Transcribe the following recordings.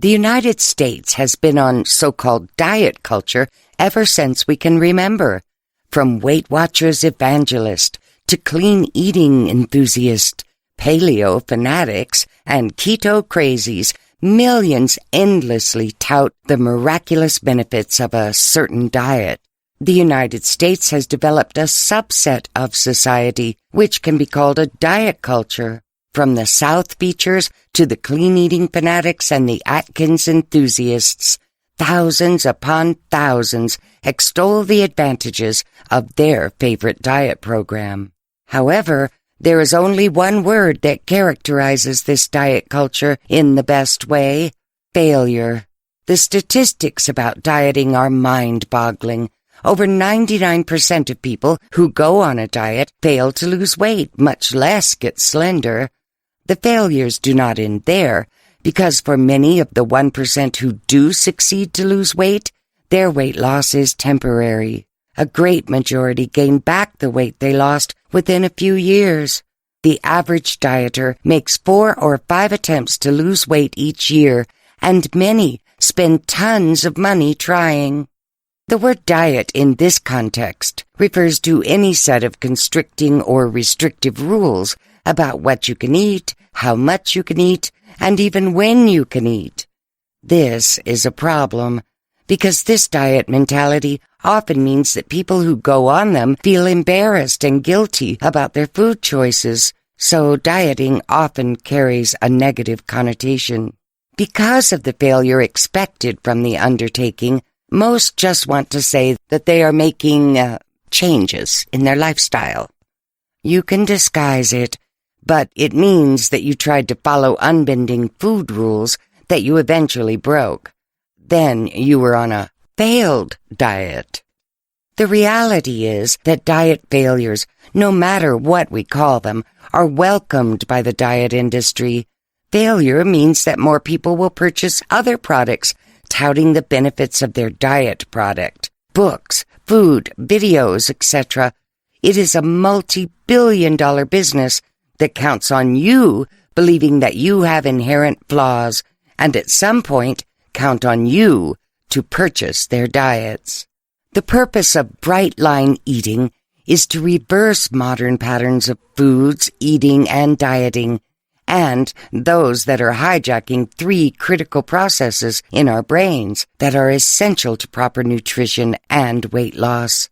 The United States has been on so-called diet culture ever since we can remember. From Weight Watchers evangelist to clean eating enthusiast, paleo fanatics, and keto crazies, millions endlessly tout the miraculous benefits of a certain diet. The United States has developed a subset of society which can be called a diet culture. From the South Beachers to the clean-eating fanatics and the Atkins enthusiasts, thousands upon thousands extol the advantages of their favorite diet program. However, there is only one word that characterizes this diet culture in the best way: failure. The statistics about dieting are mind-boggling. Over 99% of people who go on a diet fail to lose weight, much less get slender. The failures do not end there, because for many of the 1% who do succeed to lose weight, their weight loss is temporary. A great majority gain back the weight they lost within a few years. The average dieter makes 4 or 5 attempts to lose weight each year, and many spend tons of money trying. The word diet in this context refers to any set of constricting or restrictive rules about what you can eat, how much you can eat, and even when you can eat. This is a problem, because this diet mentality often means that people who go on them feel embarrassed and guilty about their food choices, so dieting often carries a negative connotation. Because of the failure expected from the undertaking, most just want to say that they are making changes in their lifestyle. You can disguise it, but it means that you tried to follow unbending food rules that you eventually broke. Then you were on a failed diet. The reality is that diet failures, no matter what we call them, are welcomed by the diet industry. Failure means that more people will purchase other products touting the benefits of their diet product. Books, food, videos, etc. It is a multi-billion-dollar business that counts on you believing that you have inherent flaws, and at some point count on you to purchase their diets. The purpose of bright line eating is to reverse modern patterns of foods, eating, and dieting, and those that are hijacking 3 critical processes in our brains that are essential to proper nutrition and weight loss.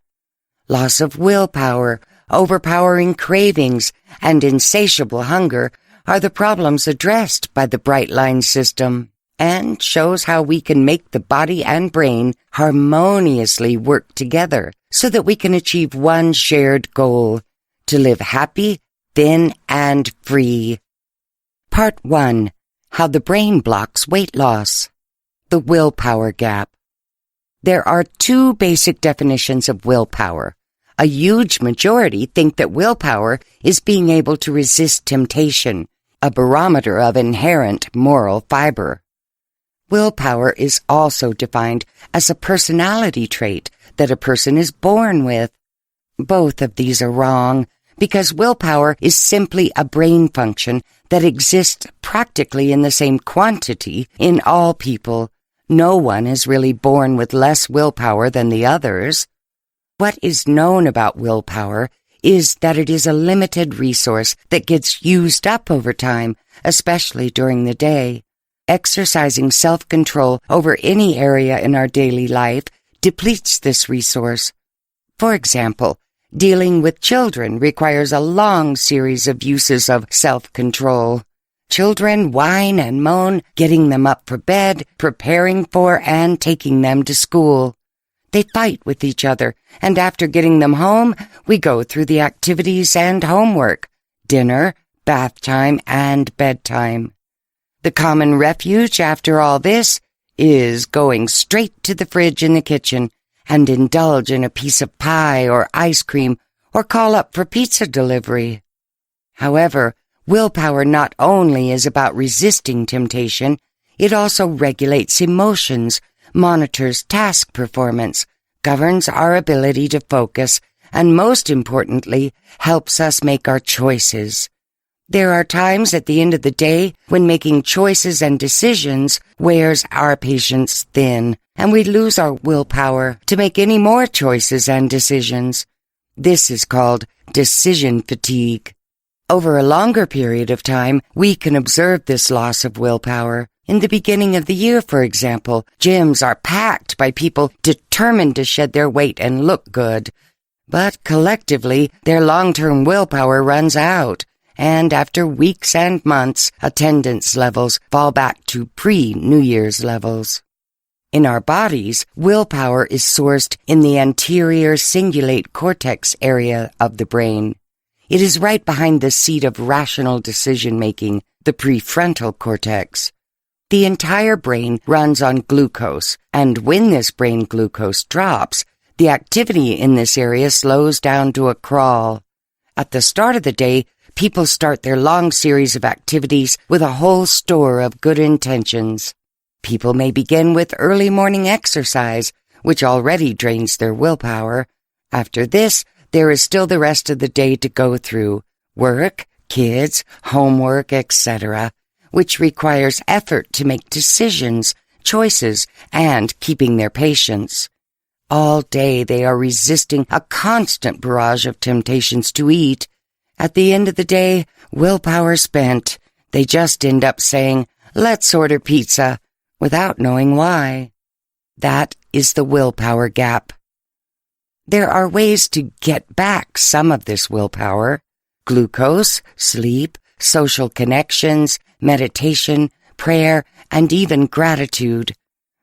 Loss of willpower, overpowering cravings, and insatiable hunger are the problems addressed by the Bright Line system, and shows how we can make the body and brain harmoniously work together so that we can achieve one shared goal: to live happy, thin, and free. Part 1. How the brain blocks weight loss. The willpower gap. There are 2 basic definitions of willpower. A huge majority think that willpower is being able to resist temptation, a barometer of inherent moral fiber. Willpower is also defined as a personality trait that a person is born with. Both of these are wrong, because willpower is simply a brain function that exists practically in the same quantity in all people. No one is really born with less willpower than the others. What is known about willpower is that it is a limited resource that gets used up over time, especially during the day. Exercising self-control over any area in our daily life depletes this resource. For example, dealing with children requires a long series of uses of self-control. Children whine and moan, getting them up for bed, preparing for and taking them to school. They fight with each other, and after getting them home, we go through the activities and homework, dinner, bath time, and bedtime. The common refuge after all this is going straight to the fridge in the kitchen and indulge in a piece of pie or ice cream or call up for pizza delivery. However, willpower not only is about resisting temptation, it also regulates emotions, monitors task performance, governs our ability to focus, and most importantly, helps us make our choices. There are times at the end of the day when making choices and decisions wears our patience thin, and we lose our willpower to make any more choices and decisions. This is called decision fatigue. Over a longer period of time, we can observe this loss of willpower. In the beginning of the year, for example, gyms are packed by people determined to shed their weight and look good. But collectively, their long-term willpower runs out, and after weeks and months, attendance levels fall back to pre-New Year's levels. In our bodies, willpower is sourced in the anterior cingulate cortex area of the brain. It is right behind the seat of rational decision-making, the prefrontal cortex. The entire brain runs on glucose, and when this brain glucose drops, the activity in this area slows down to a crawl. At the start of the day, people start their long series of activities with a whole store of good intentions. People may begin with early morning exercise, which already drains their willpower. After this, there is still the rest of the day to go through: work, kids, homework, etc., which requires effort to make decisions, choices, and keeping their patience. All day they are resisting a constant barrage of temptations to eat. At the end of the day, willpower spent, they just end up saying, "Let's order pizza," without knowing why. That is the willpower gap. There are ways to get back some of this willpower: glucose, sleep, social connections, meditation, prayer, and even gratitude.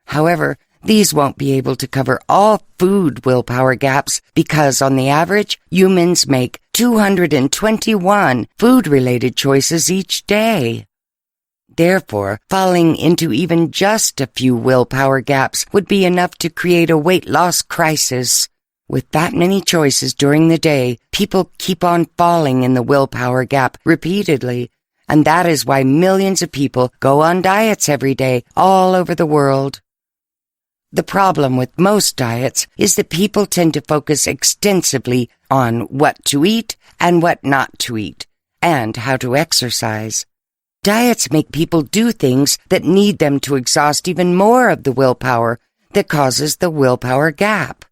However, these won't be able to cover all food willpower gaps because, on the average, humans make 221 food-related choices each day. Therefore, falling into even just a few willpower gaps would be enough to create a weight loss crisis. With that many choices during the day, people keep on falling in the willpower gap repeatedly, and that is why millions of people go on diets every day all over the world. The problem with most diets is that people tend to focus extensively on what to eat and what not to eat, and how to exercise. Diets make people do things that need them to exhaust even more of the willpower that causes the willpower gap.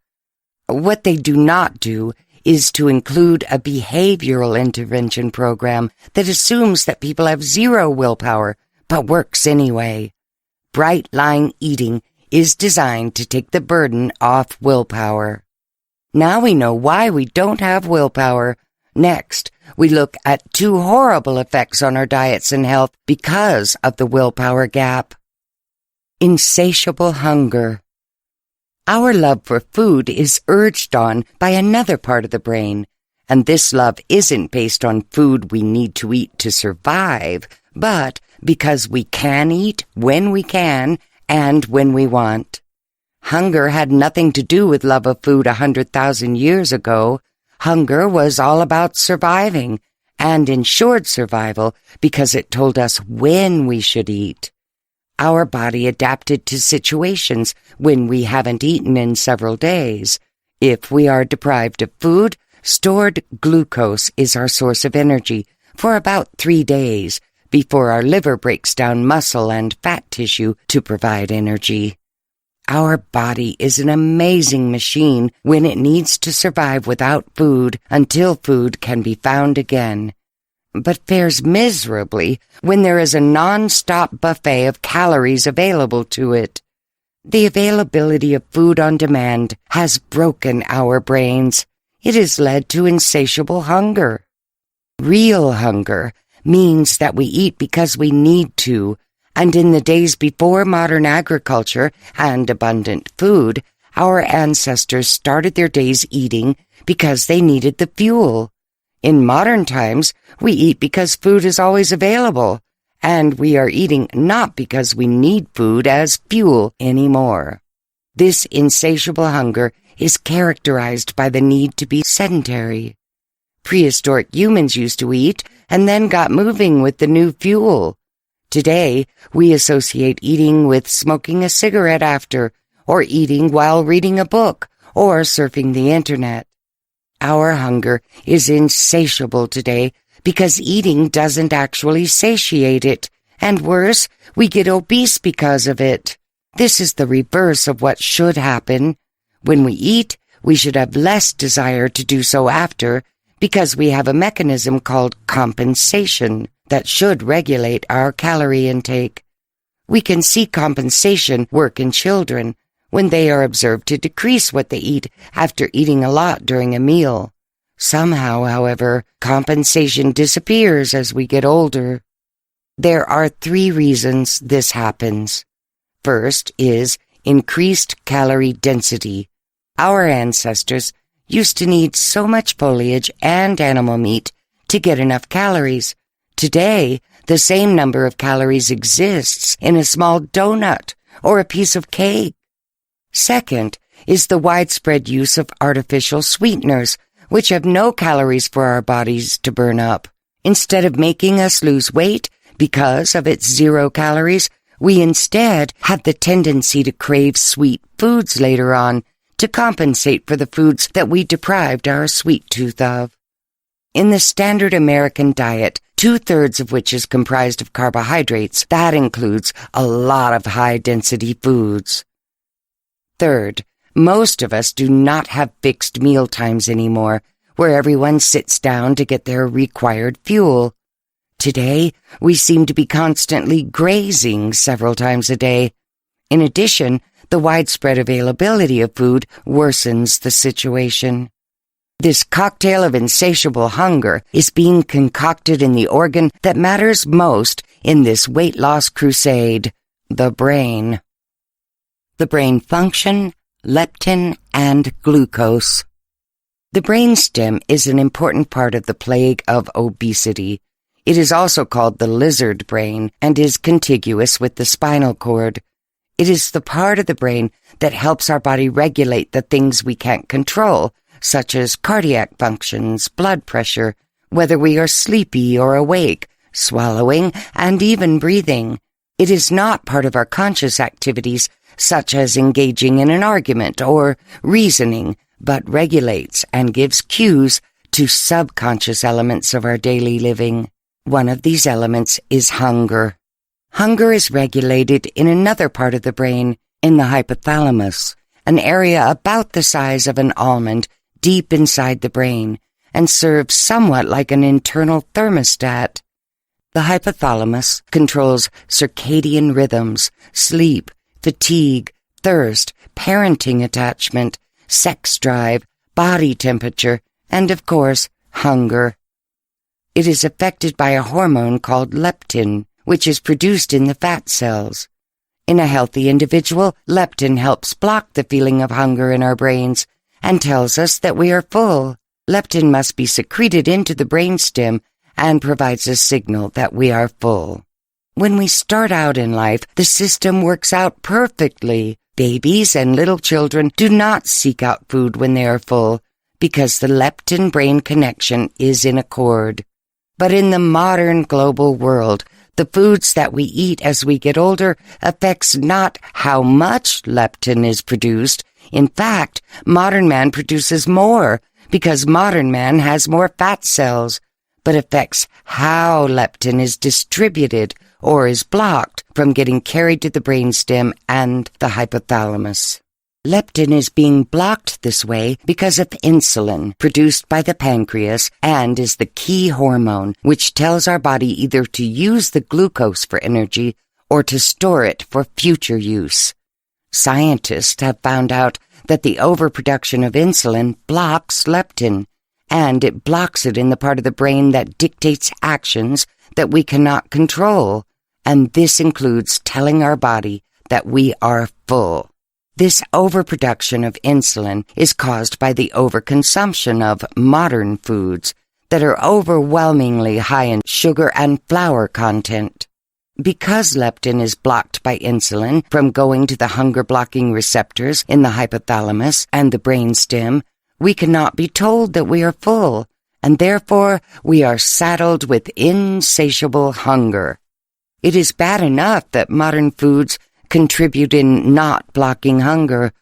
What they do not do is to include a behavioral intervention program that assumes that people have zero willpower, but works anyway. Bright Line Eating is designed to take the burden off willpower. Now we know why we don't have willpower. Next, we look at two horrible effects on our diets and health because of the willpower gap. Insatiable hunger. Our love for food is urged on by another part of the brain, and this love isn't based on food we need to eat to survive, but because we can eat when we can and when we want. Hunger had nothing to do with love of food 100,000 years ago. Hunger was all about surviving, and ensured survival because it told us when we should eat. Our body adapted to situations when we haven't eaten in several days. If we are deprived of food, stored glucose is our source of energy for about 3 days before our liver breaks down muscle and fat tissue to provide energy. Our body is an amazing machine when it needs to survive without food until food can be found again, but fares miserably when there is a non-stop buffet of calories available to it. The availability of food on demand has broken our brains. It has led to insatiable hunger. Real hunger means that we eat because we need to, and in the days before modern agriculture and abundant food, our ancestors started their days eating because they needed the fuel. In modern times, we eat because food is always available, and we are eating not because we need food as fuel anymore. This insatiable hunger is characterized by the need to be sedentary. Prehistoric humans used to eat and then got moving with the new fuel. Today, we associate eating with smoking a cigarette after, or eating while reading a book, or surfing the internet. Our hunger is insatiable today because eating doesn't actually satiate it, and worse, we get obese because of it. This is the reverse of what should happen. When we eat, we should have less desire to do so after, because we have a mechanism called compensation that should regulate our calorie intake. We can see compensation work in children when they are observed to decrease what they eat after eating a lot during a meal. Somehow, however, compensation disappears as we get older. There are 3 reasons this happens. First is increased calorie density. Our ancestors used to need so much foliage and animal meat to get enough calories. Today, the same number of calories exists in a small donut or a piece of cake. Second is the widespread use of artificial sweeteners, which have no calories for our bodies to burn up. Instead of making us lose weight because of its 0 calories, we instead have the tendency to crave sweet foods later on to compensate for the foods that we deprived our sweet tooth of. In the standard American diet, 2/3 of which is comprised of carbohydrates, that includes a lot of high-density foods. Third, most of us do not have fixed meal times anymore, where everyone sits down to get their required fuel. Today, we seem to be constantly grazing several times a day. In addition, the widespread availability of food worsens the situation. This cocktail of insatiable hunger is being concocted in the organ that matters most in this weight loss crusade, the brain. The brain function, leptin, and glucose. The brainstem is an important part of the plague of obesity. It is also called the lizard brain and is contiguous with the spinal cord. It is the part of the brain that helps our body regulate the things we can't control, such as cardiac functions, blood pressure, whether we are sleepy or awake, swallowing, and even breathing. It is not part of our conscious activities, such as engaging in an argument or reasoning, but regulates and gives cues to subconscious elements of our daily living. One of these elements is hunger. Hunger is regulated in another part of the brain, in the hypothalamus, an area about the size of an almond deep inside the brain, and serves somewhat like an internal thermostat. The hypothalamus controls circadian rhythms, sleep, fatigue, thirst, parenting attachment, sex drive, body temperature, and, of course, hunger. It is affected by a hormone called leptin, which is produced in the fat cells. In a healthy individual, leptin helps block the feeling of hunger in our brains and tells us that we are full. Leptin must be secreted into the brainstem and provides a signal that we are full. When we start out in life, the system works out perfectly. Babies and little children do not seek out food when they are full because the leptin-brain connection is in accord. But in the modern global world, the foods that we eat as we get older affects not how much leptin is produced. In fact, modern man produces more because modern man has more fat cells, but affects how leptin is distributed or is blocked from getting carried to the brainstem and the hypothalamus. Leptin is being blocked this way because of insulin produced by the pancreas and is the key hormone which tells our body either to use the glucose for energy or to store it for future use. Scientists have found out that the overproduction of insulin blocks leptin, and it blocks it in the part of the brain that dictates actions that we cannot control, and this includes telling our body that we are full. This overproduction of insulin is caused by the overconsumption of modern foods that are overwhelmingly high in sugar and flour content. Because leptin is blocked by insulin from going to the hunger-blocking receptors in the hypothalamus and the brainstem, we cannot be told that we are full, and therefore we are saddled with insatiable hunger. It is bad enough that modern foods contribute in not blocking hunger.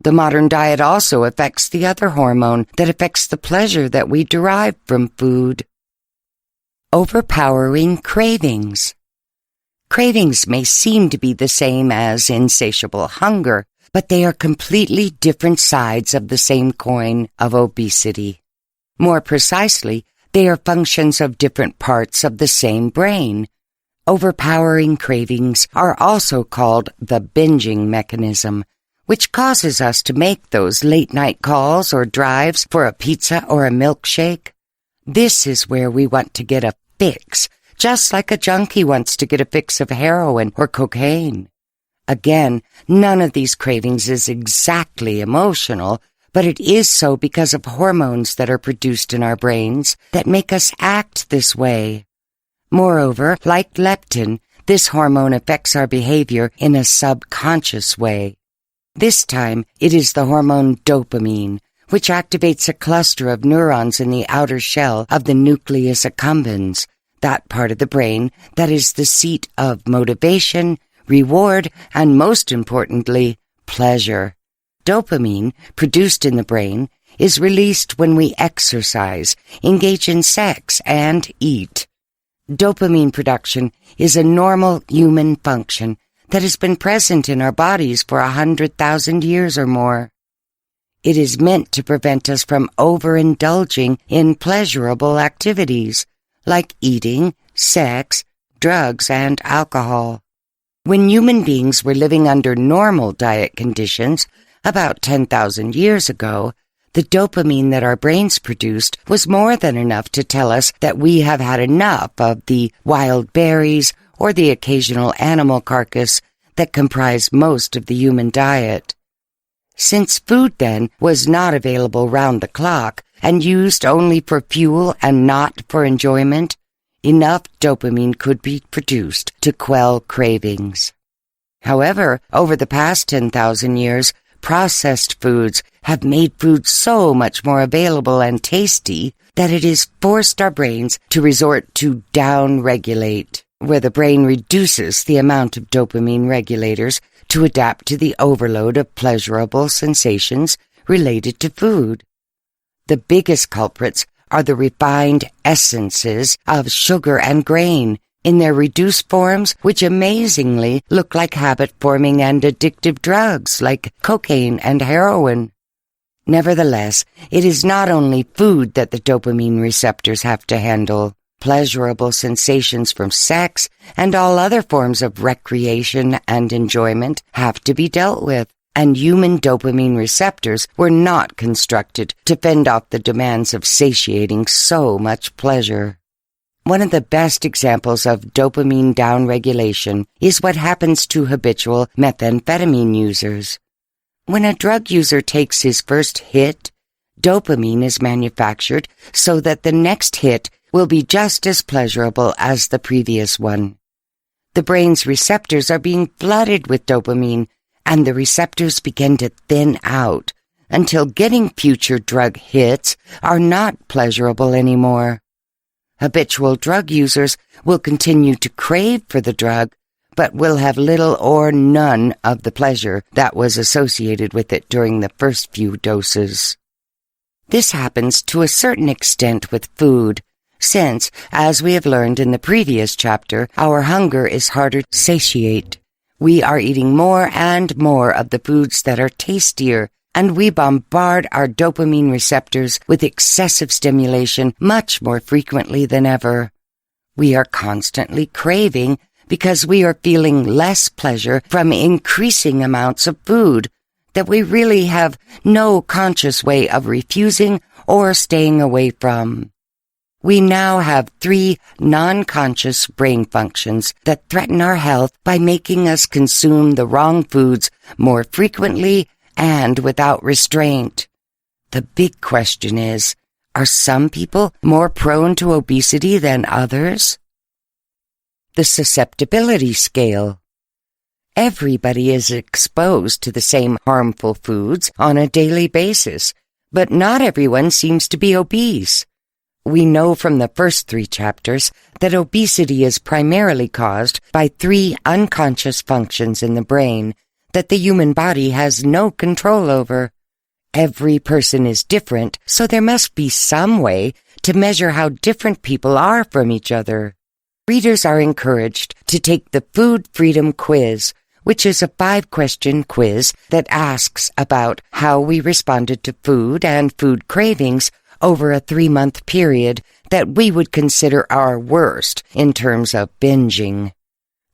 The modern diet also affects the other hormone that affects the pleasure that we derive from food. Overpowering cravings. Cravings may seem to be the same as insatiable hunger, but they are completely different sides of the same coin of obesity. More precisely, they are functions of different parts of the same brain. Overpowering cravings are also called the binging mechanism, which causes us to make those late-night calls or drives for a pizza or a milkshake. This is where we want to get a fix, just like a junkie wants to get a fix of heroin or cocaine. Again, none of these cravings is exactly emotional, but it is so because of hormones that are produced in our brains that make us act this way. Moreover, like leptin, this hormone affects our behavior in a subconscious way. This time, it is the hormone dopamine, which activates a cluster of neurons in the outer shell of the nucleus accumbens, that part of the brain that is the seat of motivation, reward, and most importantly, pleasure. Dopamine, produced in the brain, is released when we exercise, engage in sex, and eat. Dopamine production is a normal human function that has been present in our bodies for 100,000 years or more. It is meant to prevent us from overindulging in pleasurable activities, like eating, sex, drugs, and alcohol. When human beings were living under normal diet conditions, about 10,000 years ago, the dopamine that our brains produced was more than enough to tell us that we have had enough of the wild berries or the occasional animal carcass that comprise most of the human diet. Since food then was not available round the clock and used only for fuel and not for enjoyment, enough dopamine could be produced to quell cravings. However, over the past 10,000 years, processed foods have made food so much more available and tasty that it has forced our brains to resort to down-regulate, where the brain reduces the amount of dopamine regulators to adapt to the overload of pleasurable sensations related to food. The biggest culprits are the refined essences of sugar and grain in their reduced forms, which amazingly look like habit-forming and addictive drugs like cocaine and heroin. Nevertheless, it is not only food that the dopamine receptors have to handle. Pleasurable sensations from sex and all other forms of recreation and enjoyment have to be dealt with, and human dopamine receptors were not constructed to fend off the demands of satiating so much pleasure. One of the best examples of dopamine downregulation is what happens to habitual methamphetamine users. When a drug user takes his first hit, dopamine is manufactured so that the next hit will be just as pleasurable as the previous one. The brain's receptors are being flooded with dopamine, and the receptors begin to thin out until getting future drug hits are not pleasurable anymore. Habitual drug users will continue to crave for the drug, but will have little or none of the pleasure that was associated with it during the first few doses. This happens to a certain extent with food, since, as we have learned in the previous chapter, our hunger is harder to satiate. We are eating more and more of the foods that are tastier, and we bombard our dopamine receptors with excessive stimulation much more frequently than ever. We are constantly craving because we are feeling less pleasure from increasing amounts of food that we really have no conscious way of refusing or staying away from. We now have 3 non-conscious brain functions that threaten our health by making us consume the wrong foods more frequently and without restraint. The big question is, are some people more prone to obesity than others? The susceptibility scale. Everybody is exposed to the same harmful foods on a daily basis, but not everyone seems to be obese. We know from the first 3 chapters that obesity is primarily caused by 3 unconscious functions in the brain that the human body has no control over. Every person is different, so there must be some way to measure how different people are from each other. Readers are encouraged to take the Food Freedom Quiz, which is a 5-question quiz that asks about how we responded to food and food cravings over a 3-month period that we would consider our worst in terms of binging.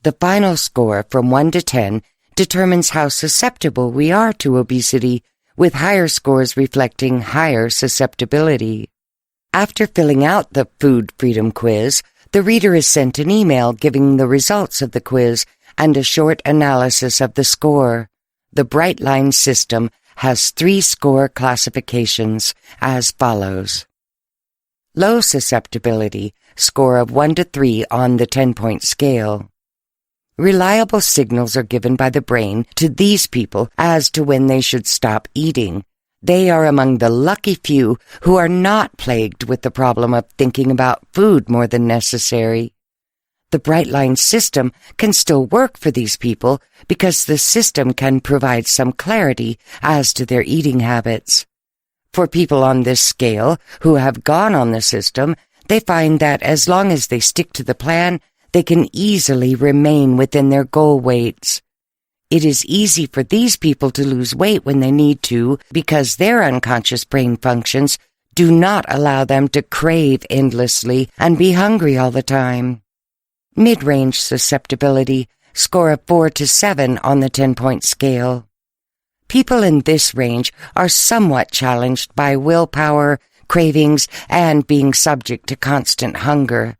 The final score from 1 to 10 determines how susceptible we are to obesity, with higher scores reflecting higher susceptibility. After filling out the Food Freedom Quiz, the reader is sent an email giving the results of the quiz and a short analysis of the score. The Brightline system has 3 score classifications as follows. Low susceptibility, score of 1 to 3 on the 10-point scale. Reliable signals are given by the brain to these people as to when they should stop eating. They are among the lucky few who are not plagued with the problem of thinking about food more than necessary. The Brightline system can still work for these people because the system can provide some clarity as to their eating habits. For people on this scale who have gone on the system, they find that as long as they stick to the plan, they can easily remain within their goal weights. It is easy for these people to lose weight when they need to because their unconscious brain functions do not allow them to crave endlessly and be hungry all the time. Mid-range susceptibility, score of 4 to 7 on the 10-point scale. People in this range are somewhat challenged by willpower, cravings, and being subject to constant hunger.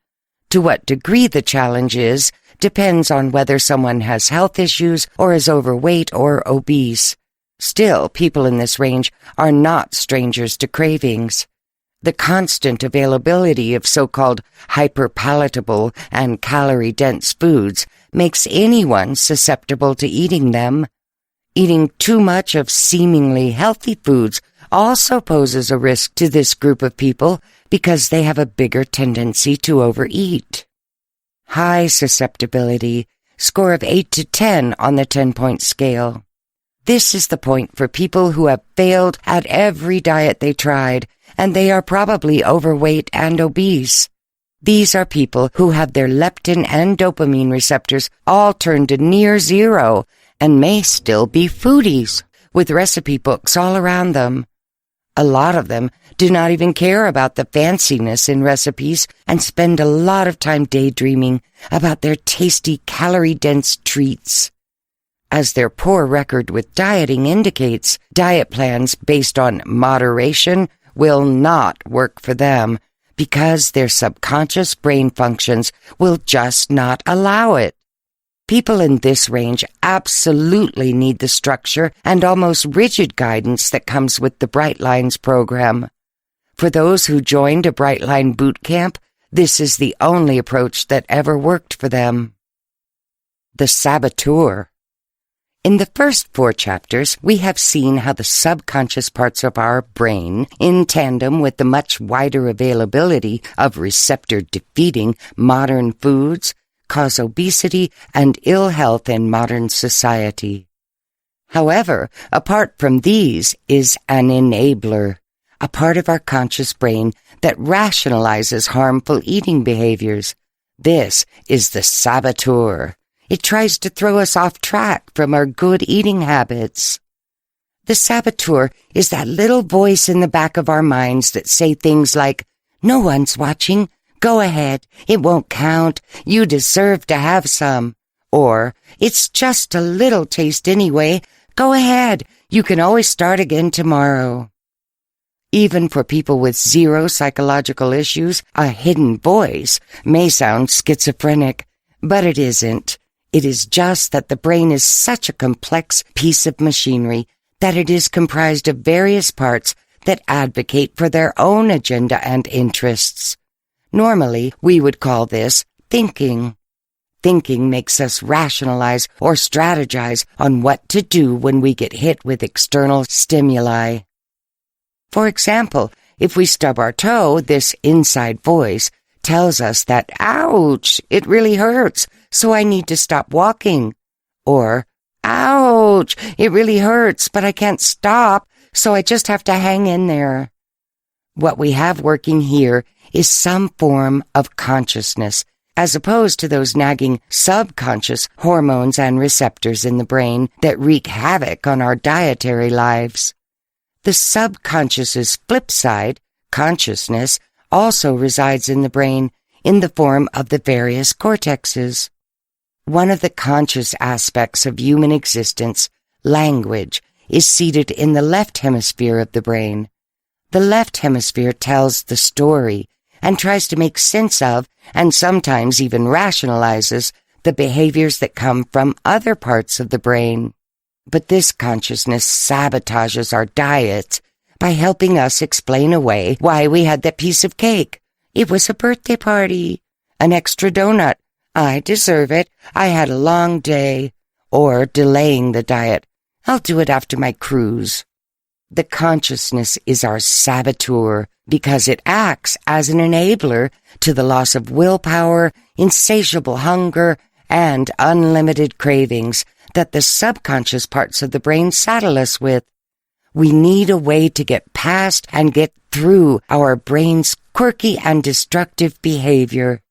To what degree the challenge is depends on whether someone has health issues or is overweight or obese. Still, people in this range are not strangers to cravings. The constant availability of so-called hyperpalatable and calorie-dense foods makes anyone susceptible to eating them. Eating too much of seemingly healthy foods also poses a risk to this group of people because they have a bigger tendency to overeat. High susceptibility, score of 8 to 10 on the 10-point scale. This is the point for people who have failed at every diet they tried, and they are probably overweight and obese. These are people who have their leptin and dopamine receptors all turned to near zero and may still be foodies, with recipe books all around them. A lot of them do not even care about the fanciness in recipes and spend a lot of time daydreaming about their tasty calorie-dense treats. As their poor record with dieting indicates, diet plans based on moderation will not work for them because their subconscious brain functions will just not allow it. People in this range absolutely need the structure and almost rigid guidance that comes with the Brightlines program. For those who joined a Brightline boot camp, this is the only approach that ever worked for them. The Saboteur. In the first 4 chapters, we have seen how the subconscious parts of our brain, in tandem with the much wider availability of receptor-defeating modern foods, cause obesity and ill health in modern society. However, apart from these is an enabler, a part of our conscious brain that rationalizes harmful eating behaviors. This is the saboteur. It tries to throw us off track from our good eating habits. The saboteur is that little voice in the back of our minds that say things like, "No one's watching. Go ahead. It won't count. You deserve to have some." Or, "It's just a little taste anyway. Go ahead. You can always start again tomorrow." Even for people with zero psychological issues, a hidden voice may sound schizophrenic, but it isn't. It is just that the brain is such a complex piece of machinery that it is comprised of various parts that advocate for their own agenda and interests. Normally, we would call this thinking. Thinking makes us rationalize or strategize on what to do when we get hit with external stimuli. For example, if we stub our toe, this inside voice tells us that, "Ouch, it really hurts, so I need to stop walking." Or, "Ouch, it really hurts, but I can't stop, so I just have to hang in there." What we have working here is some form of consciousness, as opposed to those nagging subconscious hormones and receptors in the brain that wreak havoc on our dietary lives. The subconscious's flip side, consciousness, also resides in the brain in the form of the various cortexes. One of the conscious aspects of human existence, language, is seated in the left hemisphere of the brain. The left hemisphere tells the story and tries to make sense of, and sometimes even rationalizes, the behaviors that come from other parts of the brain. But this consciousness sabotages our diets by helping us explain away why we had that piece of cake. It was a birthday party. An extra donut. I deserve it. I had a long day. Or delaying the diet. I'll do it after my cruise. The consciousness is our saboteur because it acts as an enabler to the loss of willpower, insatiable hunger, and unlimited cravings that the subconscious parts of the brain saddle us with. We need a way to get past and get through our brain's quirky and destructive behavior.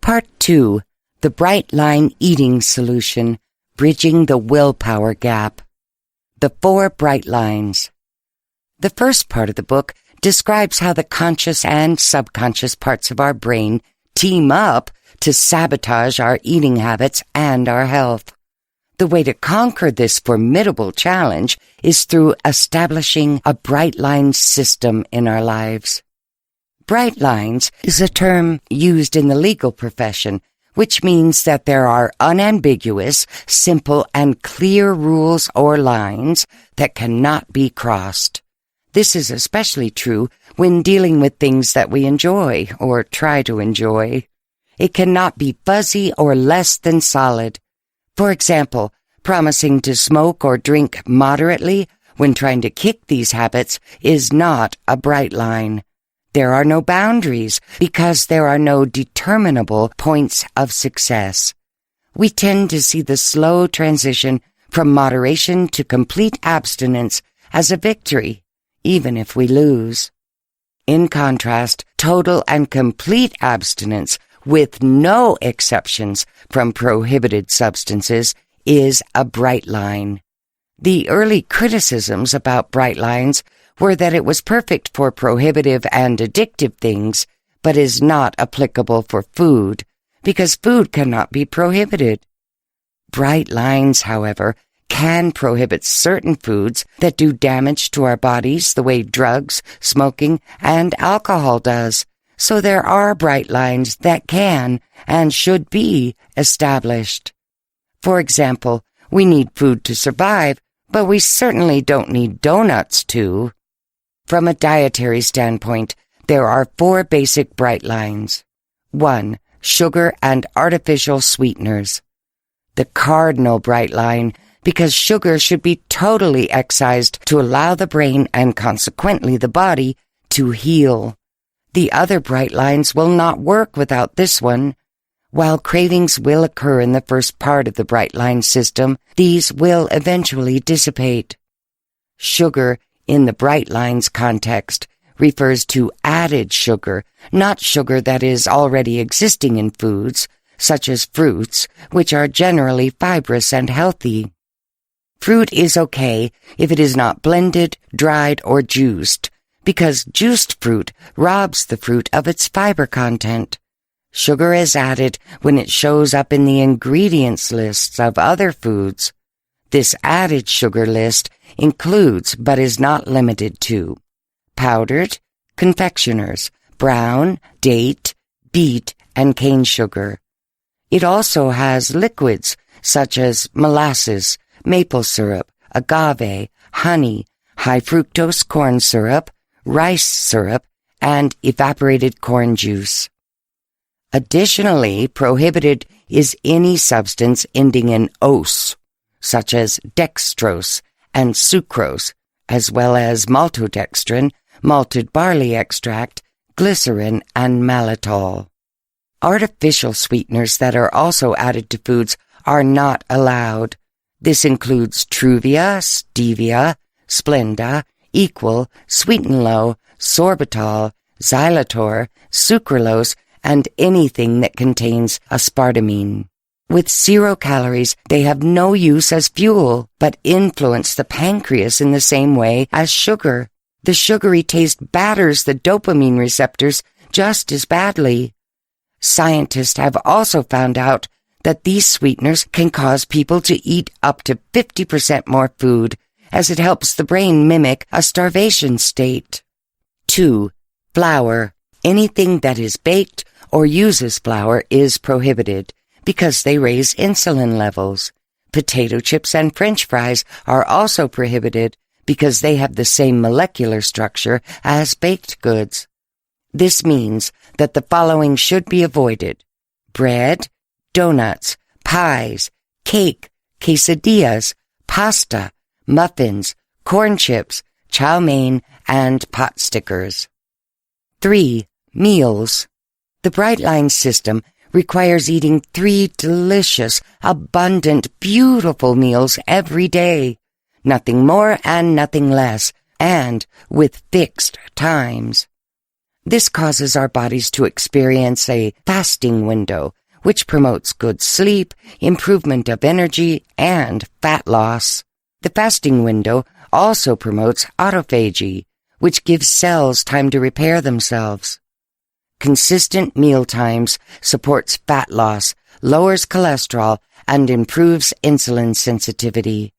Part 2. The Bright Line Eating Solution, Bridging the Willpower Gap. The 4 Bright Lines. The first part of the book describes how the conscious and subconscious parts of our brain team up to sabotage our eating habits and our health. The way to conquer this formidable challenge is through establishing a bright line system in our lives. Bright lines is a term used in the legal profession, which means that there are unambiguous, simple, and clear rules or lines that cannot be crossed. This is especially true when dealing with things that we enjoy or try to enjoy. It cannot be fuzzy or less than solid. For example, promising to smoke or drink moderately when trying to kick these habits is not a bright line. There are no boundaries because there are no determinable points of success. We tend to see the slow transition from moderation to complete abstinence as a victory, even if we lose. In contrast, total and complete abstinence, with no exceptions from prohibited substances, is a bright line. The early criticisms about bright lines were that it was perfect for prohibitive and addictive things, but is not applicable for food, because food cannot be prohibited. Bright lines, however, can prohibit certain foods that do damage to our bodies the way drugs, smoking, and alcohol does. So there are bright lines that can and should be established. For example, we need food to survive, but we certainly don't need donuts to. From a dietary standpoint, there are 4 basic bright lines. 1. Sugar and artificial sweeteners. The cardinal bright line, because sugar should be totally excised to allow the brain and consequently the body to heal. The other bright lines will not work without this one. While cravings will occur in the first part of the bright line system, these will eventually dissipate. Sugar, in the bright lines context, refers to added sugar, not sugar that is already existing in foods, such as fruits, which are generally fibrous and healthy. Fruit is okay if it is not blended, dried, or juiced, because juiced fruit robs the fruit of its fiber content. Sugar is added when it shows up in the ingredients lists of other foods. This added sugar list includes, but is not limited to, powdered, confectioners, brown, date, beet, and cane sugar. It also has liquids such as molasses, maple syrup, agave, honey, high fructose corn syrup, rice syrup, and evaporated corn juice. Additionally, prohibited is any substance ending in ose, such as dextrose and sucrose, as well as maltodextrin, malted barley extract, glycerin, and malitol. Artificial sweeteners that are also added to foods are not allowed. This includes Truvia, Stevia, Splenda, Equal, Sweet and Low, sorbitol, xylitol, sucralose, and anything that contains aspartame. With 0 calories, they have no use as fuel, but influence the pancreas in the same way as sugar. The sugary taste batters the dopamine receptors just as badly. Scientists have also found out that these sweeteners can cause people to eat up to 50% more food, as it helps the brain mimic a starvation state. 2. Flour. Anything that is baked or uses flour is prohibited because they raise insulin levels. Potato chips and French fries are also prohibited because they have the same molecular structure as baked goods. This means that the following should be avoided: bread, donuts, pies, cake, quesadillas, pasta, muffins, corn chips, chow mein, and pot stickers. 3. Meals. The Bright Line system requires eating 3 delicious, abundant, beautiful meals every day. Nothing more and nothing less, and with fixed times. This causes our bodies to experience a fasting window, which promotes good sleep, improvement of energy, and fat loss. The fasting window also promotes autophagy, which gives cells time to repair themselves. Consistent meal times supports fat loss, lowers cholesterol, and improves insulin sensitivity.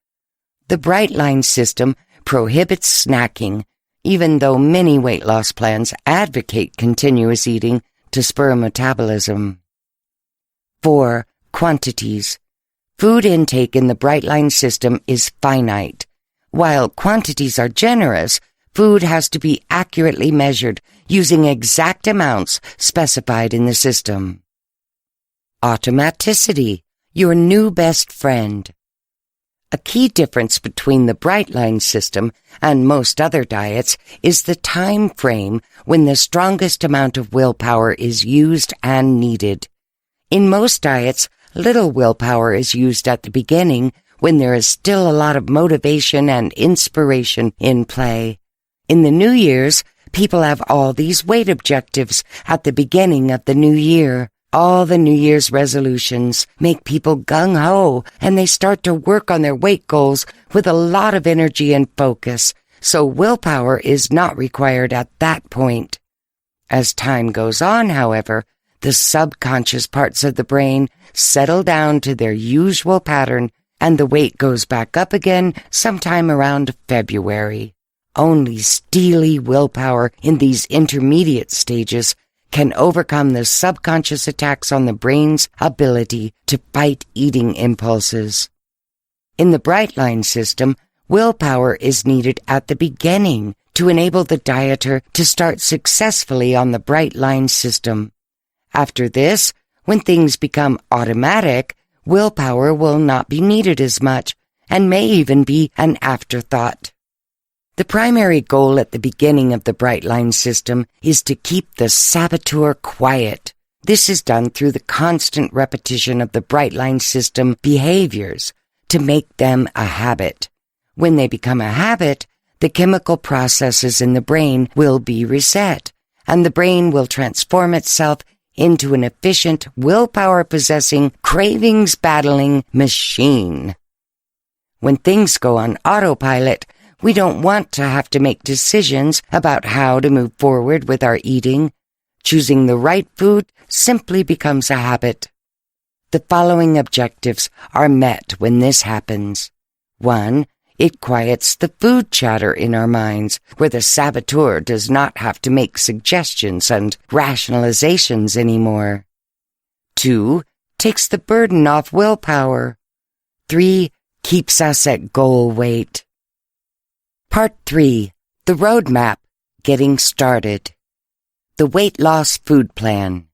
The Bright Line system prohibits snacking, even though many weight loss plans advocate continuous eating to spur metabolism. 4. Quantities. Food intake in the Bright Line system is finite. While quantities are generous, food has to be accurately measured using exact amounts specified in the system. Automaticity, your new best friend. A key difference between the Bright Line system and most other diets is the time frame when the strongest amount of willpower is used and needed. In most diets, little willpower is used at the beginning when there is still a lot of motivation and inspiration in play. In the New Year's, people have all these weight objectives at the beginning of the new year. All the New Year's resolutions make people gung-ho, and they start to work on their weight goals with a lot of energy and focus, so willpower is not required at that point. As time goes on, however, the subconscious parts of the brain settle down to their usual pattern, and the weight goes back up again sometime around February. Only steely willpower in these intermediate stages can overcome the subconscious attacks on the brain's ability to fight eating impulses. In the Bright Line system, willpower is needed at the beginning to enable the dieter to start successfully on the Bright Line system. After this, when things become automatic, willpower will not be needed as much and may even be an afterthought. The primary goal at the beginning of the Bright Line system is to keep the saboteur quiet. This is done through the constant repetition of the Bright Line system behaviors to make them a habit. When they become a habit, the chemical processes in the brain will be reset, and the brain will transform itself into an efficient, willpower-possessing, cravings-battling machine. When things go on autopilot, we don't want to have to make decisions about how to move forward with our eating. Choosing the right food simply becomes a habit. The following objectives are met when this happens. 1. It quiets the food chatter in our minds, where the saboteur does not have to make suggestions and rationalizations anymore. 2. Takes the burden off willpower. 3. Keeps us at goal weight. Part 3. The Roadmap, Getting Started. The Weight Loss Food Plan.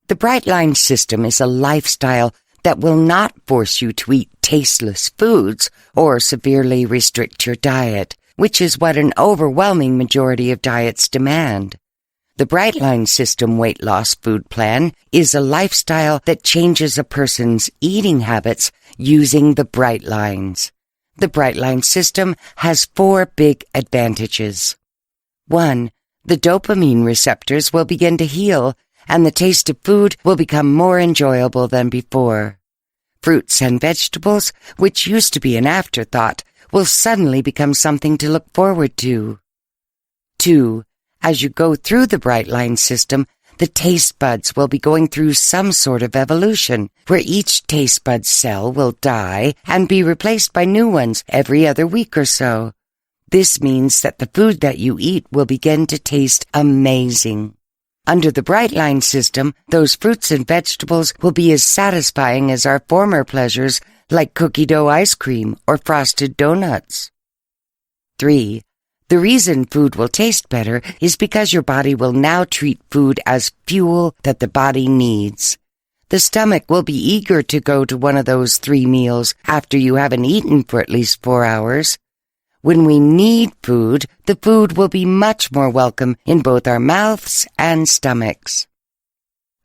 The Bright Line system is a lifestyle that will not force you to eat tasteless foods or severely restrict your diet, which is what an overwhelming majority of diets demand. The Bright Line system weight loss food plan is a lifestyle that changes a person's eating habits using the Bright Lines. The Bright Line system has 4 big advantages. 1. The dopamine receptors will begin to heal, and the taste of food will become more enjoyable than before. Fruits and vegetables, which used to be an afterthought, will suddenly become something to look forward to. 2. As you go through the bright line system, the taste buds will be going through some sort of evolution, where each taste bud cell will die and be replaced by new ones every other week or so. This means that the food that you eat will begin to taste amazing. Under the bright line system, those fruits and vegetables will be as satisfying as our former pleasures, like cookie dough ice cream or frosted donuts. 3. The reason food will taste better is because your body will now treat food as fuel that the body needs. The stomach will be eager to go to one of those 3 meals after you haven't eaten for at least 4 hours. When we need food, the food will be much more welcome in both our mouths and stomachs.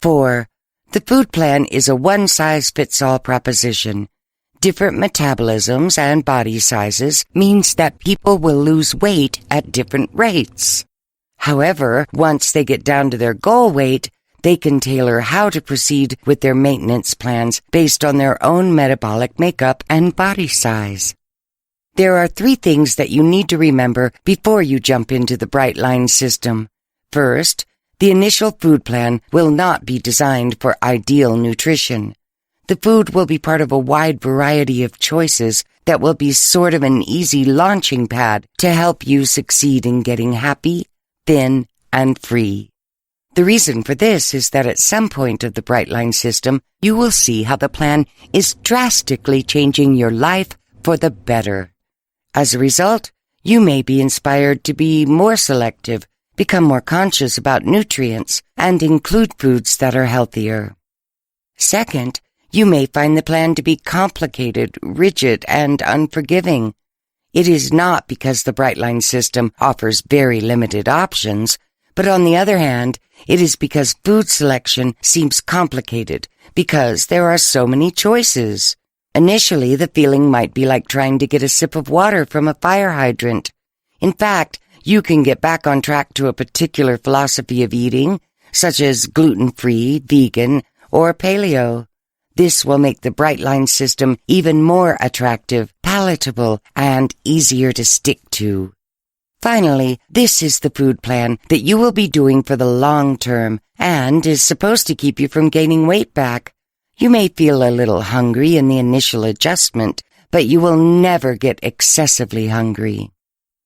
4. The food plan is a one-size-fits-all proposition. Different metabolisms and body sizes means that people will lose weight at different rates. However, once they get down to their goal weight, they can tailor how to proceed with their maintenance plans based on their own metabolic makeup and body size. There are 3 things that you need to remember before you jump into the bright line system. First, the initial food plan will not be designed for ideal nutrition. The food will be part of a wide variety of choices that will be sort of an easy launching pad to help you succeed in getting happy, thin, and free. The reason for this is that at some point of the bright line system, you will see how the plan is drastically changing your life for the better. As a result, you may be inspired to be more selective, become more conscious about nutrients, and include foods that are healthier. Second, you may find the plan to be complicated, rigid, and unforgiving. It is not because the bright line system offers very limited options, but on the other hand, it is because food selection seems complicated because there are so many choices. Initially, the feeling might be like trying to get a sip of water from a fire hydrant. In fact, you can get back on track to a particular philosophy of eating, such as gluten-free, vegan, or paleo. This will make the bright line system even more attractive, palatable, and easier to stick to. Finally, this is the food plan that you will be doing for the long term and is supposed to keep you from gaining weight back. You may feel a little hungry in the initial adjustment, but you will never get excessively hungry.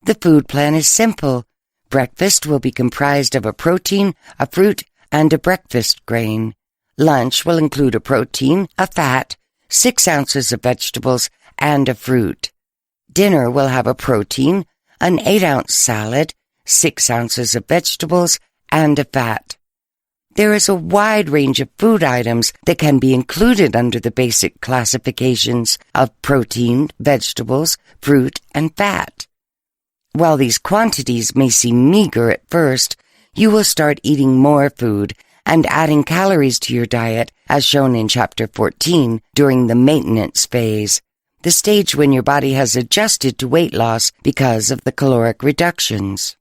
The food plan is simple. Breakfast will be comprised of a protein, a fruit, and a breakfast grain. Lunch will include a protein, a fat, 6 ounces of vegetables, and a fruit. Dinner will have a protein, an 8-ounce salad, 6 ounces of vegetables, and a fat. There is a wide range of food items that can be included under the basic classifications of protein, vegetables, fruit, and fat. While these quantities may seem meager at first, you will start eating more food and adding calories to your diet, as shown in Chapter 14, during the maintenance phase, the stage when your body has adjusted to weight loss because of the caloric reductions.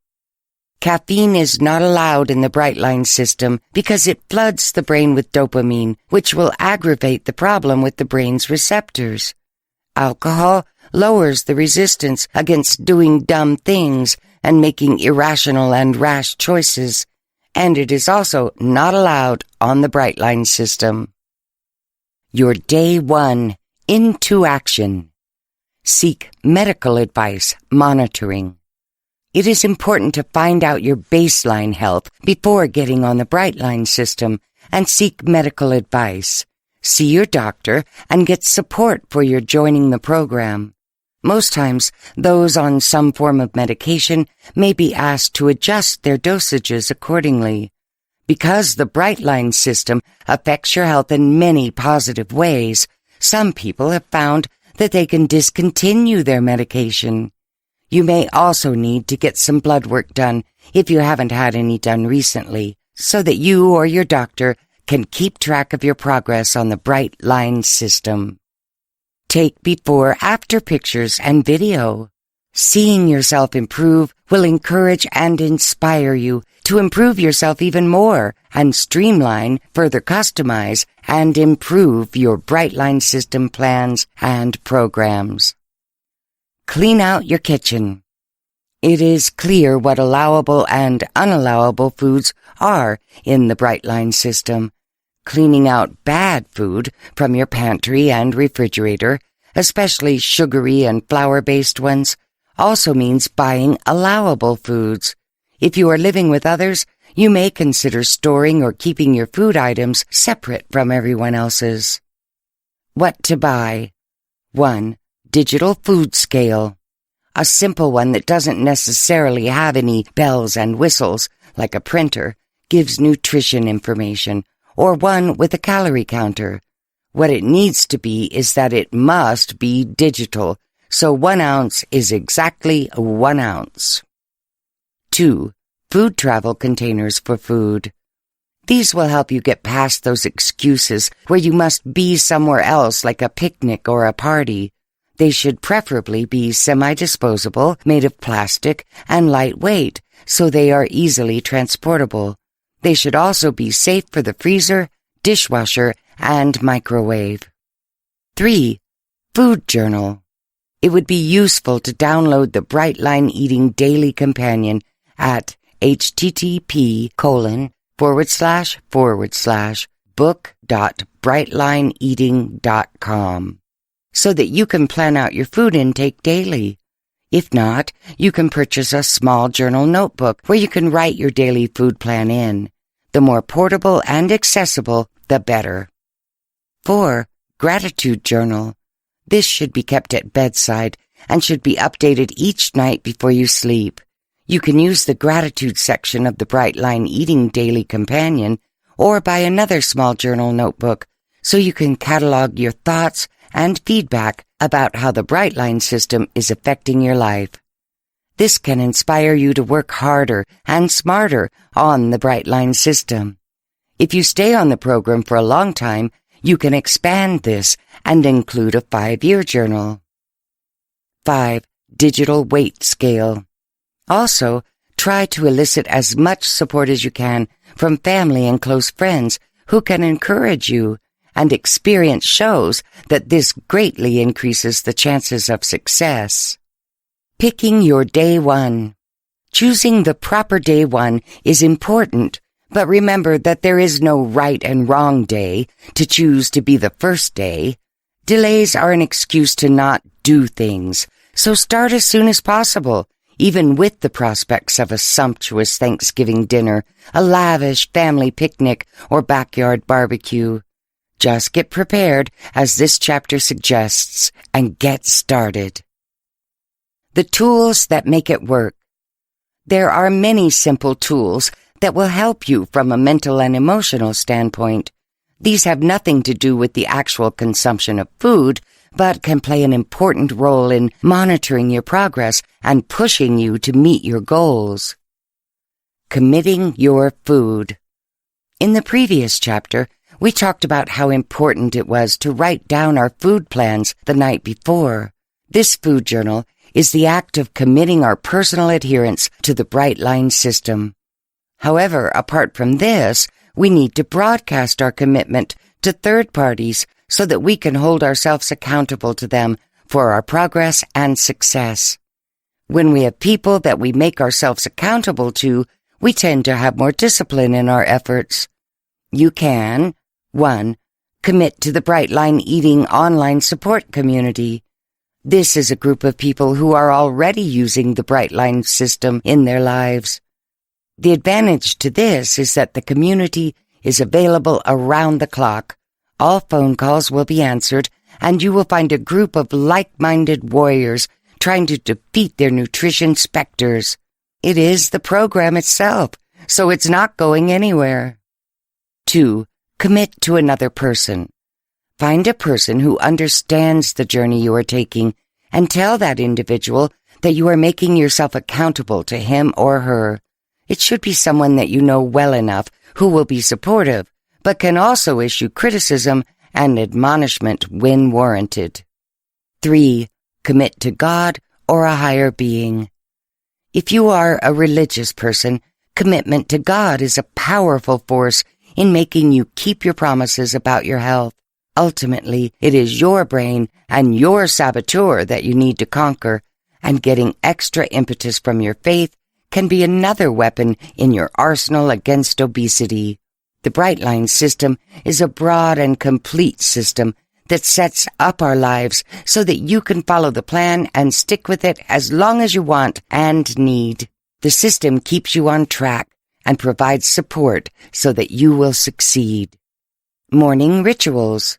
Caffeine is not allowed in the bright line system because it floods the brain with dopamine, which will aggravate the problem with the brain's receptors. Alcohol lowers the resistance against doing dumb things and making irrational and rash choices, and it is also not allowed on the bright line system. Your Day 1. Into action. Seek medical advice, monitoring. It is important to find out your baseline health before getting on the bright line system and seek medical advice. See your doctor and get support for your joining the program. Most times, those on some form of medication may be asked to adjust their dosages accordingly. Because the bright line system affects your health in many positive ways, some people have found that they can discontinue their medication. You may also need to get some blood work done if you haven't had any done recently, so that you or your doctor can keep track of your progress on the bright line system. Take before-after pictures and video. Seeing yourself improve will encourage and inspire you to improve yourself even more and streamline, further customize, and improve your Brightline system plans and programs. Clean out your kitchen. It is clear what allowable and unallowable foods are in the Brightline system. Cleaning out bad food from your pantry and refrigerator, especially sugary and flour-based ones, also means buying allowable foods. If you are living with others, you may consider storing or keeping your food items separate from everyone else's. What to buy? 1. Digital food scale. A simple one that doesn't necessarily have any bells and whistles, like a printer, gives nutrition information, or one with a calorie counter. What it needs to be is that it must be digital, so 1 ounce is exactly 1 ounce. 2. Food travel containers for food. These will help you get past those excuses where you must be somewhere else like a picnic or a party. They should preferably be semi-disposable, made of plastic, and lightweight, so they are easily transportable. They should also be safe for the freezer, dishwasher, and microwave. 3. Food journal. It would be useful to download the Brightline Eating Daily Companion at http://book.brightlineeating.com so that you can plan out your food intake daily. If not, you can purchase a small journal notebook where you can write your daily food plan in. The more portable and accessible, the better. 4. Gratitude journal. This should be kept at bedside and should be updated each night before you sleep. You can use the gratitude section of the Brightline Eating Daily Companion or buy another small journal notebook so you can catalog your thoughts and feedback about how the Brightline system is affecting your life. This can inspire you to work harder and smarter on the Brightline system. If you stay on the program for a long time, you can expand this and include a 5-year journal. 5. Digital weight scale. Also, try to elicit as much support as you can from family and close friends who can encourage you, and experience shows that this greatly increases the chances of success. Picking your day one. Choosing the proper day one is important, but remember that there is no right and wrong day to choose to be the first day. Delays are an excuse to not do things, so start as soon as possible, even with the prospects of a sumptuous Thanksgiving dinner, a lavish family picnic, or backyard barbecue. Just get prepared, as this chapter suggests, and get started. The tools that make it work. There are many simple tools that will help you from a mental and emotional standpoint. These have nothing to do with the actual consumption of food, but can play an important role in monitoring your progress and pushing you to meet your goals. Committing your food. In the previous chapter, we talked about how important it was to write down our food plans the night before. This food journal is the act of committing our personal adherence to the Brightline system. However, apart from this, we need to broadcast our commitment to third parties so that we can hold ourselves accountable to them for our progress and success. When we have people that we make ourselves accountable to, we tend to have more discipline in our efforts. You can 1. Commit to the Brightline Eating online support community. This is a group of people who are already using the Brightline system in their lives. The advantage to this is that the community is available around the clock. All phone calls will be answered, and you will find a group of like-minded warriors trying to defeat their nutrition specters. It is the program itself, so it's not going anywhere. 2. Commit to another person. Find a person who understands the journey you are taking and tell that individual that you are making yourself accountable to him or her. It should be someone that you know well enough who will be supportive, but can also issue criticism and admonishment when warranted. 3. Commit to God or a higher being. If you are a religious person, commitment to God is a powerful force in making you keep your promises about your health. Ultimately, it is your brain and your saboteur that you need to conquer, and getting extra impetus from your faith can be another weapon in your arsenal against obesity. The Bright Line system is a broad and complete system that sets up our lives so that you can follow the plan and stick with it as long as you want and need. The system keeps you on track and provides support so that you will succeed. Morning rituals.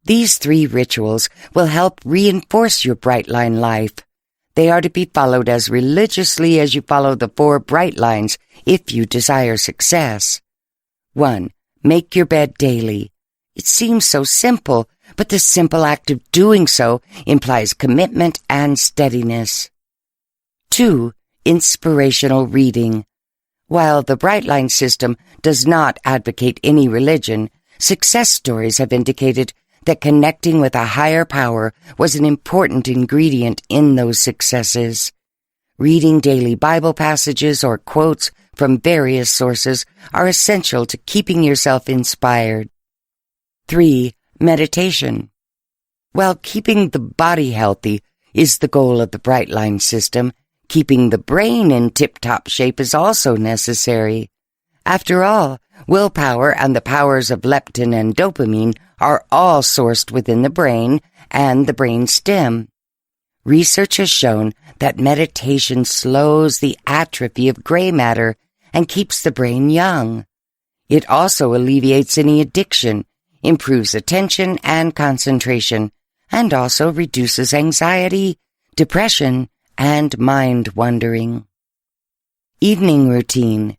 These 3 rituals will help reinforce your Bright Line life. They are to be followed as religiously as you follow the 4 Bright Lines if you desire success. 1. Make your bed daily. It seems so simple, but the simple act of doing so implies commitment and steadiness. 2. Inspirational reading. While the Bright Line system does not advocate any religion, success stories have indicated that connecting with a higher power was an important ingredient in those successes. Reading daily Bible passages or quotes from various sources are essential to keeping yourself inspired. 3. Meditation. While keeping the body healthy is the goal of the Bright Line system, keeping the brain in tip-top shape is also necessary. After all, willpower and the powers of leptin and dopamine are all sourced within the brain and the brain stem. Research has shown that meditation slows the atrophy of gray matter and keeps the brain young. It also alleviates any addiction, improves attention and concentration, and also reduces anxiety, depression, and mind wandering. Evening routine.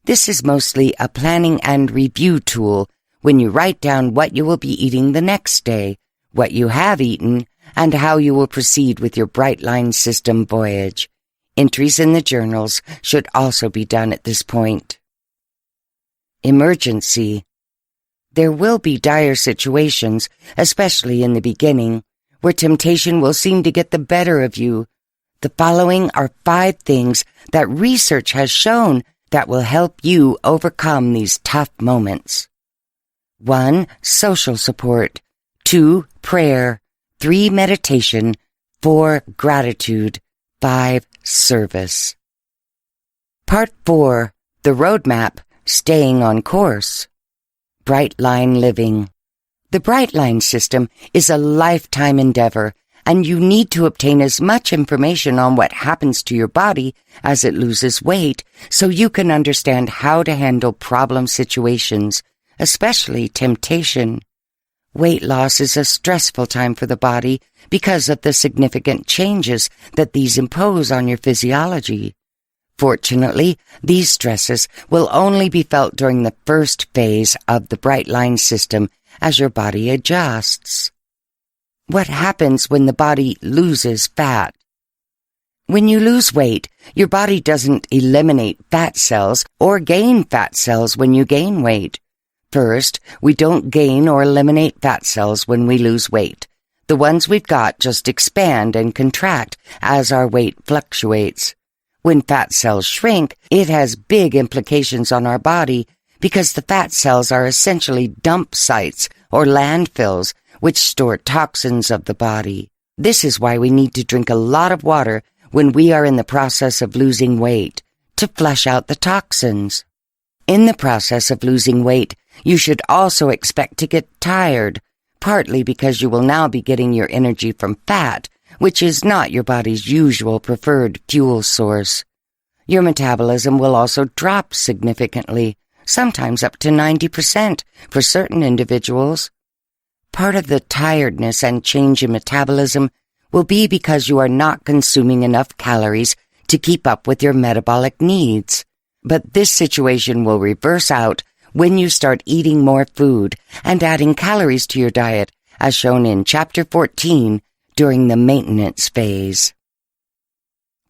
This is mostly a planning and review tool when you write down what you will be eating the next day, what you have eaten, and how you will proceed with your Bright Line system voyage. Entries in the journals should also be done at this point. Emergency. There will be dire situations, especially in the beginning, where temptation will seem to get the better of you. The following are 5 things that research has shown that will help you overcome these tough moments. 1. Social support. 2. Prayer. 3. Meditation. 4. Gratitude. 5. Service. Part 4. The Roadmap. Staying on Course. Bright Line Living. The Bright Line system is a lifetime endeavor, and you need to obtain as much information on what happens to your body as it loses weight so you can understand how to handle problem situations, especially temptation. Weight loss is a stressful time for the body because of the significant changes that these impose on your physiology. Fortunately, these stresses will only be felt during the first phase of the Bright Line system as your body adjusts. What happens when the body loses fat? When you lose weight, your body doesn't eliminate fat cells or gain fat cells when you gain weight. First, we don't gain or eliminate fat cells when we lose weight. The ones we've got just expand and contract as our weight fluctuates. When fat cells shrink, it has big implications on our body because the fat cells are essentially dump sites or landfills which store toxins of the body. This is why we need to drink a lot of water when we are in the process of losing weight, to flush out the toxins. In the process of losing weight, you should also expect to get tired, partly because you will now be getting your energy from fat, which is not your body's usual preferred fuel source. Your metabolism will also drop significantly, sometimes up to 90% for certain individuals. Part of the tiredness and change in metabolism will be because you are not consuming enough calories to keep up with your metabolic needs. But this situation will reverse out when you start eating more food and adding calories to your diet, as shown in Chapter 14 during the maintenance phase.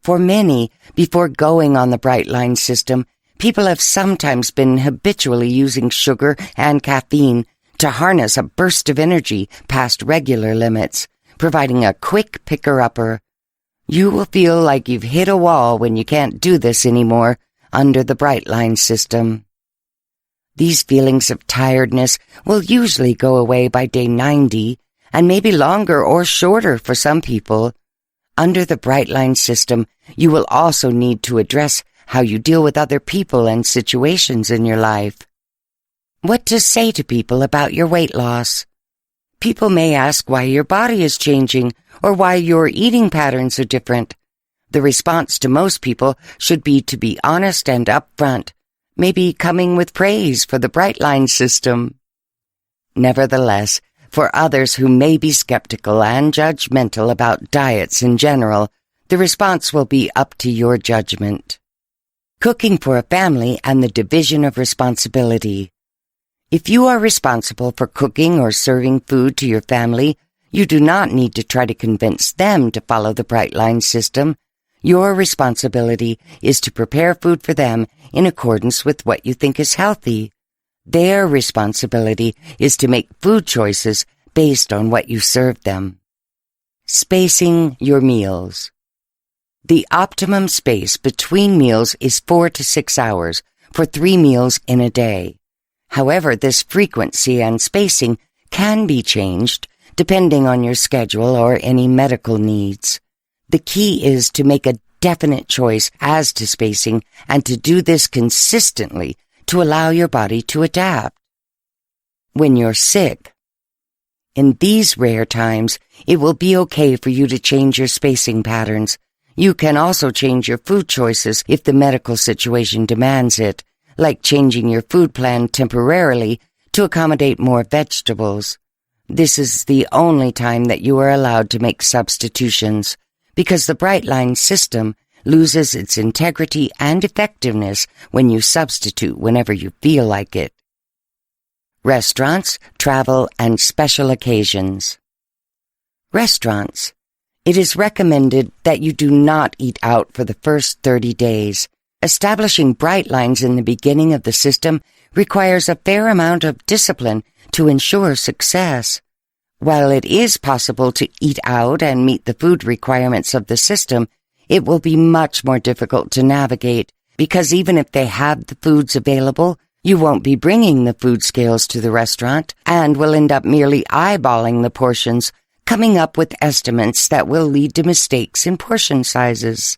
For many, before going on the Bright Line system, people have sometimes been habitually using sugar and caffeine to harness a burst of energy past regular limits, providing a quick picker-upper. You will feel like you've hit a wall when you can't do this anymore under the bright line system. These feelings of tiredness will usually go away by day 90, and maybe longer or shorter for some people. Under the bright line system, you will also need to address how you deal with other people and situations in your life. What to say to people about your weight loss? People may ask why your body is changing or why your eating patterns are different. The response to most people should be to be honest and upfront, maybe coming with praise for the bright line system. Nevertheless, for others who may be skeptical and judgmental about diets in general, the response will be up to your judgment. Cooking for a family and the division of responsibility. If you are responsible for cooking or serving food to your family, you do not need to try to convince them to follow the bright line system. Your responsibility is to prepare food for them in accordance with what you think is healthy. Their responsibility is to make food choices based on what you serve them. Spacing your meals. The optimum space between meals is 4 to 6 hours for 3 meals in a day. However, this frequency and spacing can be changed depending on your schedule or any medical needs. The key is to make a definite choice as to spacing and to do this consistently to allow your body to adapt. When you're sick, in these rare times, it will be okay for you to change your spacing patterns. You can also change your food choices if the medical situation demands it, like changing your food plan temporarily to accommodate more vegetables. This is the only time that you are allowed to make substitutions, because the bright line system loses its integrity and effectiveness when you substitute whenever you feel like it. Restaurants, travel, and special occasions. Restaurants. It is recommended that you do not eat out for the first 30 days. Establishing bright lines in the beginning of the system requires a fair amount of discipline to ensure success. While it is possible to eat out and meet the food requirements of the system, it will be much more difficult to navigate because even if they have the foods available, you won't be bringing the food scales to the restaurant and will end up merely eyeballing the portions, coming up with estimates that will lead to mistakes in portion sizes.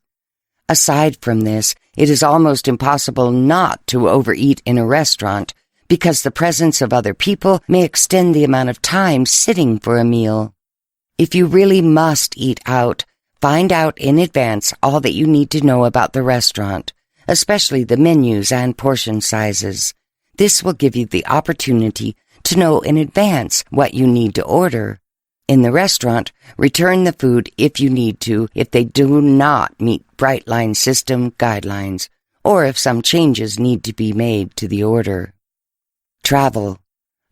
Aside from this, it is almost impossible not to overeat in a restaurant because the presence of other people may extend the amount of time sitting for a meal. If you really must eat out, find out in advance all that you need to know about the restaurant, especially the menus and portion sizes. This will give you the opportunity to know in advance what you need to order. In the restaurant, return the food if you need to if they do not meet bright line system guidelines, or if some changes need to be made to the order. Travel.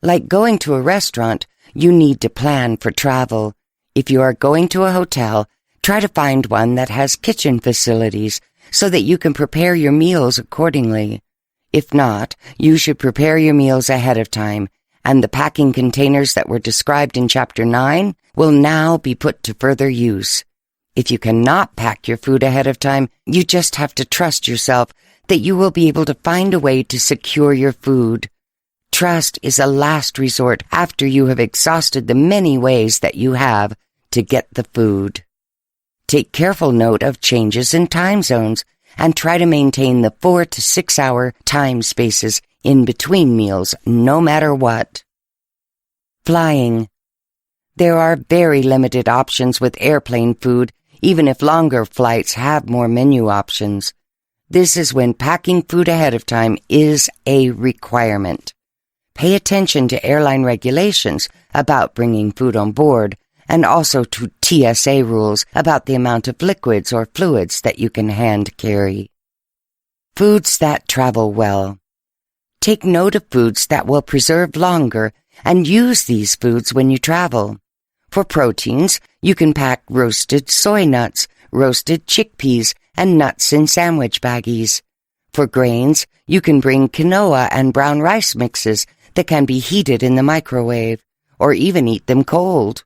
Like going to a restaurant, you need to plan for travel. If you are going to a hotel, try to find one that has kitchen facilities so that you can prepare your meals accordingly. If not, you should prepare your meals ahead of time, and the packing containers that were described in Chapter 9 will now be put to further use. If you cannot pack your food ahead of time, you just have to trust yourself that you will be able to find a way to secure your food. Trust is a last resort after you have exhausted the many ways that you have to get the food. Take careful note of changes in time zones and try to maintain the 4 to 6 hour time spaces in between meals, no matter what. Flying. There are very limited options with airplane food, even if longer flights have more menu options. This is when packing food ahead of time is a requirement. Pay attention to airline regulations about bringing food on board, and also to TSA rules about the amount of liquids or fluids that you can hand carry. Foods that travel well. Take note of foods that will preserve longer and use these foods when you travel. For proteins, you can pack roasted soy nuts, roasted chickpeas, and nuts in sandwich baggies. For grains, you can bring quinoa and brown rice mixes that can be heated in the microwave, or even eat them cold.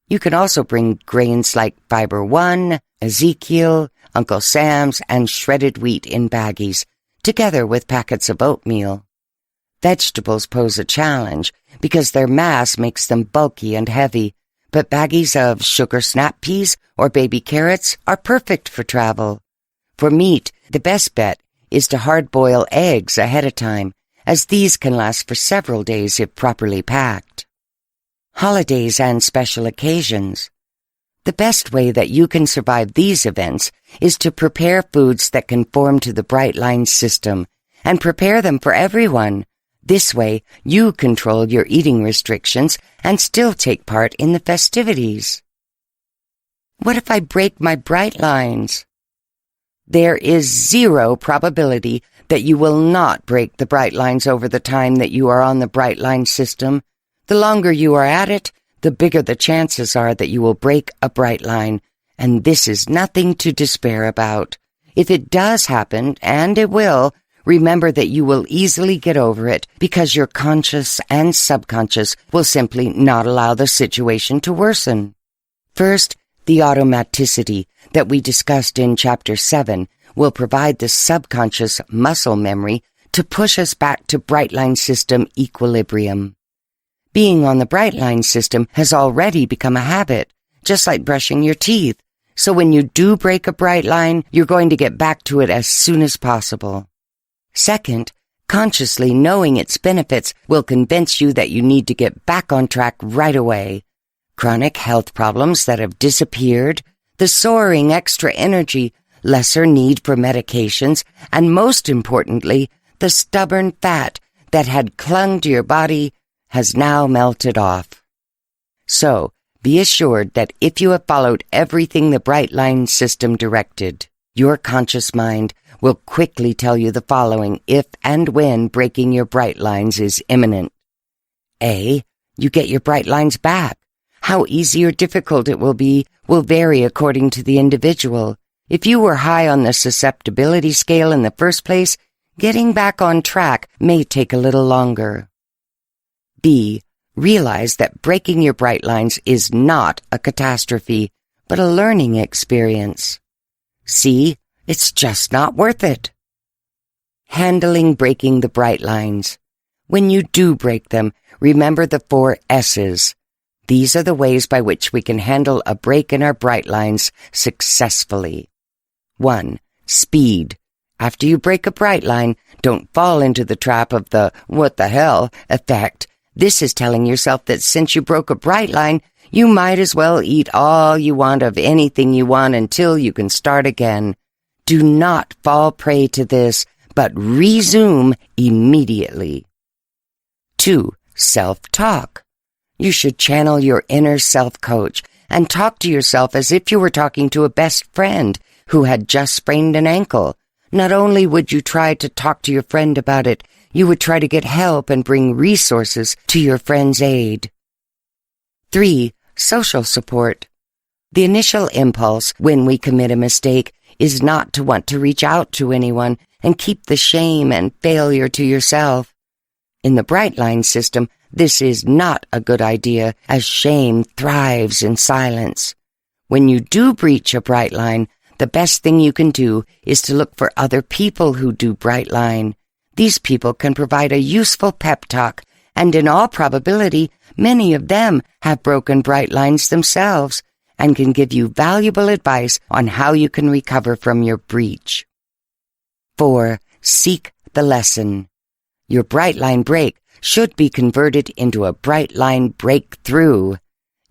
You can also bring grains like Fiber One, Ezekiel, Uncle Sam's, and shredded wheat in baggies, together with packets of oatmeal. Vegetables pose a challenge because their mass makes them bulky and heavy, but baggies of sugar snap peas or baby carrots are perfect for travel. For meat, the best bet is to hard-boil eggs ahead of time, as these can last for several days if properly packed. Holidays and special occasions. The best way that you can survive these events is to prepare foods that conform to the Bright Line system and prepare them for everyone. This way, you control your eating restrictions and still take part in the festivities. What if I break my Bright Lines? There is zero probability that you will not break the Bright Lines over the time that you are on the Bright Line system. The longer you are at it, the bigger the chances are that you will break a Bright Line, and this is nothing to despair about. If it does happen, and it will, remember that you will easily get over it because your conscious and subconscious will simply not allow the situation to worsen. First, the automaticity that we discussed in Chapter 7 will provide the subconscious muscle memory to push us back to Bright Line system equilibrium. Being on the Bright Line system has already become a habit, just like brushing your teeth. So when you do break a Bright Line, you're going to get back to it as soon as possible. Second, consciously knowing its benefits will convince you that you need to get back on track right away. Chronic health problems that have disappeared, the soaring extra energy, lesser need for medications, and most importantly, the stubborn fat that had clung to your body has now melted off. So, be assured that if you have followed everything the Bright Line system directed, your conscious mind will quickly tell you the following if and when breaking your Bright Lines is imminent. A. You get your Bright Lines back. How easy or difficult it will vary according to the individual. If you were high on the susceptibility scale in the first place, getting back on track may take a little longer. B. Realize that breaking your Bright Lines is not a catastrophe, but a learning experience. C. It's just not worth it. Handling breaking the Bright Lines. When you do break them, remember the 4 S's. These are the ways by which we can handle a break in our Bright Lines successfully. 1. Speed. After you break a Bright Line, don't fall into the trap of the "what the hell" effect. This is telling yourself that since you broke a Bright Line, you might as well eat all you want of anything you want until you can start again. Do not fall prey to this, but resume immediately. 2. Self-talk. You should channel your inner self-coach and talk to yourself as if you were talking to a best friend who had just sprained an ankle. Not only would you try to talk to your friend about it, you would try to get help and bring resources to your friend's aid. 3. Social support. The initial impulse when we commit a mistake is not to want to reach out to anyone and keep the shame and failure to yourself. In the Bright Line system, this is not a good idea, as shame thrives in silence. When you do breach a Bright Line, the best thing you can do is to look for other people who do Bright Line. These people can provide a useful pep talk, and in all probability, many of them have broken Bright Lines themselves and can give you valuable advice on how you can recover from your breach. 4. Seek the lesson. Your Bright Line break should be converted into a Bright Line breakthrough.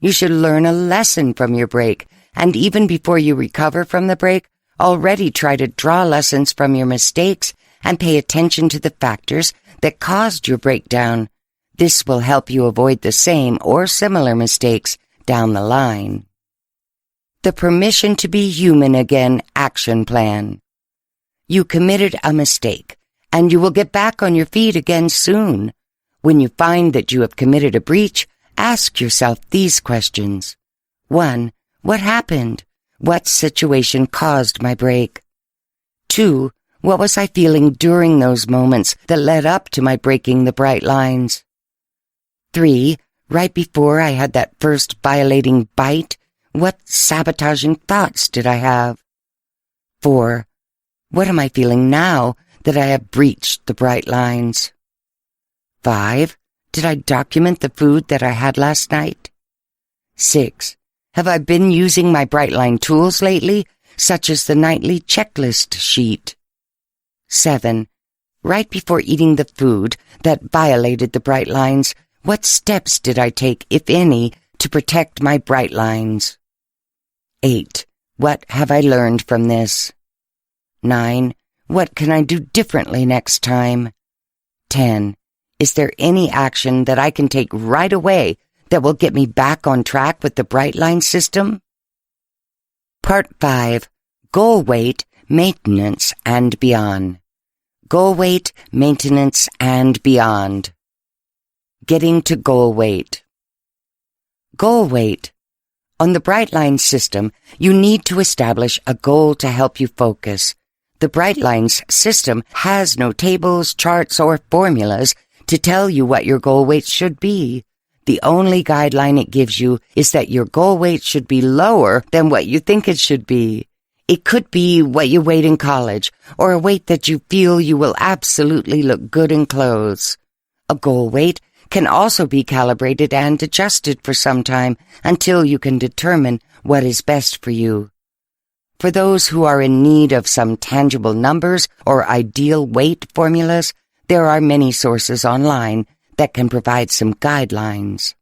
You should learn a lesson from your break, and even before you recover from the break, already try to draw lessons from your mistakes and pay attention to the factors that caused your breakdown. This will help you avoid the same or similar mistakes down the line. The Permission to Be Human Again Action Plan. You committed a mistake, and you will get back on your feet again soon. When you find that you have committed a breach, ask yourself these questions. 1. What happened? What situation caused my break? 2. What was I feeling during those moments that led up to my breaking the Bright Lines? 3. Right before I had that first violating bite, what sabotaging thoughts did I have? 4. What am I feeling now that I have breached the bright lines? 5. Did I document the food that I had last night? 6. Have I been using my bright line tools lately, such as the nightly checklist sheet? 7. Right before eating the food that violated the bright lines, what steps did I take, if any, to protect my bright lines? 8. What have I learned from this? 9. What can I do differently next time? 10. Is there any action that I can take right away that will get me back on track with the bright line system? Part 5. Goal weight, maintenance, and beyond. Goal weight, maintenance, and beyond. Getting to goal weight. Goal weight. On the bright line system, you need to establish a goal to help you focus. The bright lines system has no tables, charts, or formulas to tell you what your goal weight should be. The only guideline it gives you is that your goal weight should be lower than what you think it should be. It could be what you weighed in college, or a weight that you feel you will absolutely look good in clothes. A goal weight can also be calibrated and adjusted for some time until you can determine what is best for you. For those who are in need of some tangible numbers or ideal weight formulas, there are many sources online that can provide some guidelines.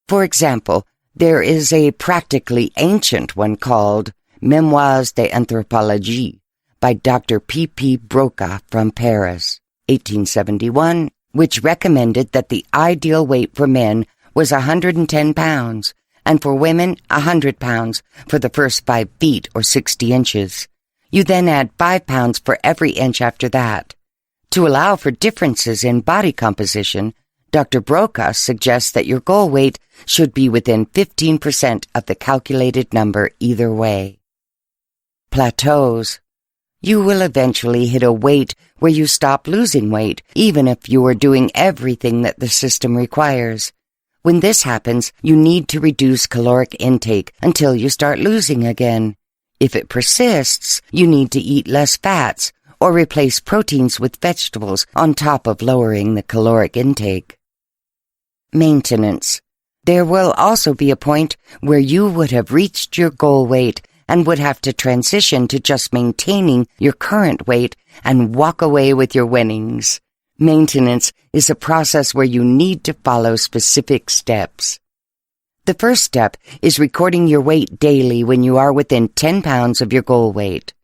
For example, there is a practically ancient one called Memoires d'Anthropologie by Dr. P. Broca from Paris, 1871, which recommended that the ideal weight for men was 110 pounds, and for women 100 pounds for the first 5 feet or 60 inches. You then add 5 pounds for every inch after that. To allow for differences in body composition, Dr. Broca suggests that your goal weight should be within 15% of the calculated number either way. Plateaus. You will eventually hit a weight where you stop losing weight, even if you are doing everything that the system requires. When this happens, you need to reduce caloric intake until you start losing again. If it persists, you need to eat less fats or replace proteins with vegetables on top of lowering the caloric intake. Maintenance. There will also be a point where you would have reached your goal weight and would have to transition to just maintaining your current weight and walk away with your winnings. Maintenance is a process where you need to follow specific steps. The first step is recording your weight daily when you are within 10 pounds of your goal weight.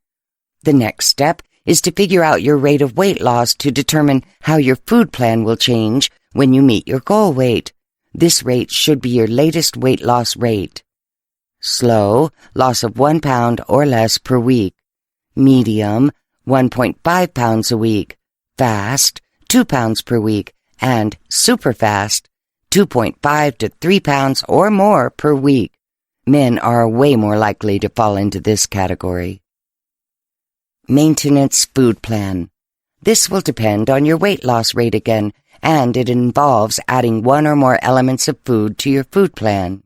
The next step is to figure out your rate of weight loss to determine how your food plan will change when you meet your goal weight. This rate should be your latest weight loss rate. Slow, loss of 1 pound or less per week. Medium, 1.5 pounds a week. Fast, 2 pounds per week. And super fast, 2.5 to 3 pounds or more per week. Men are way more likely to fall into this category. Maintenance food plan. This will depend on your weight loss rate again, and it involves adding 1 or more elements of food to your food plan.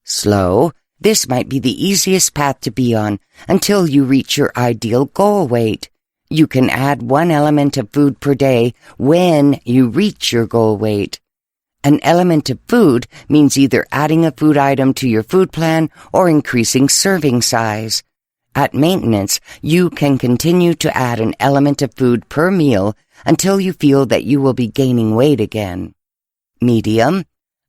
Slow, this might be the easiest path to be on until you reach your ideal goal weight. You can add 1 element of food per day when you reach your goal weight. An element of food means either adding a food item to your food plan or increasing serving size. At maintenance, you can continue to add an element of food per meal until you feel that you will be gaining weight again. Medium.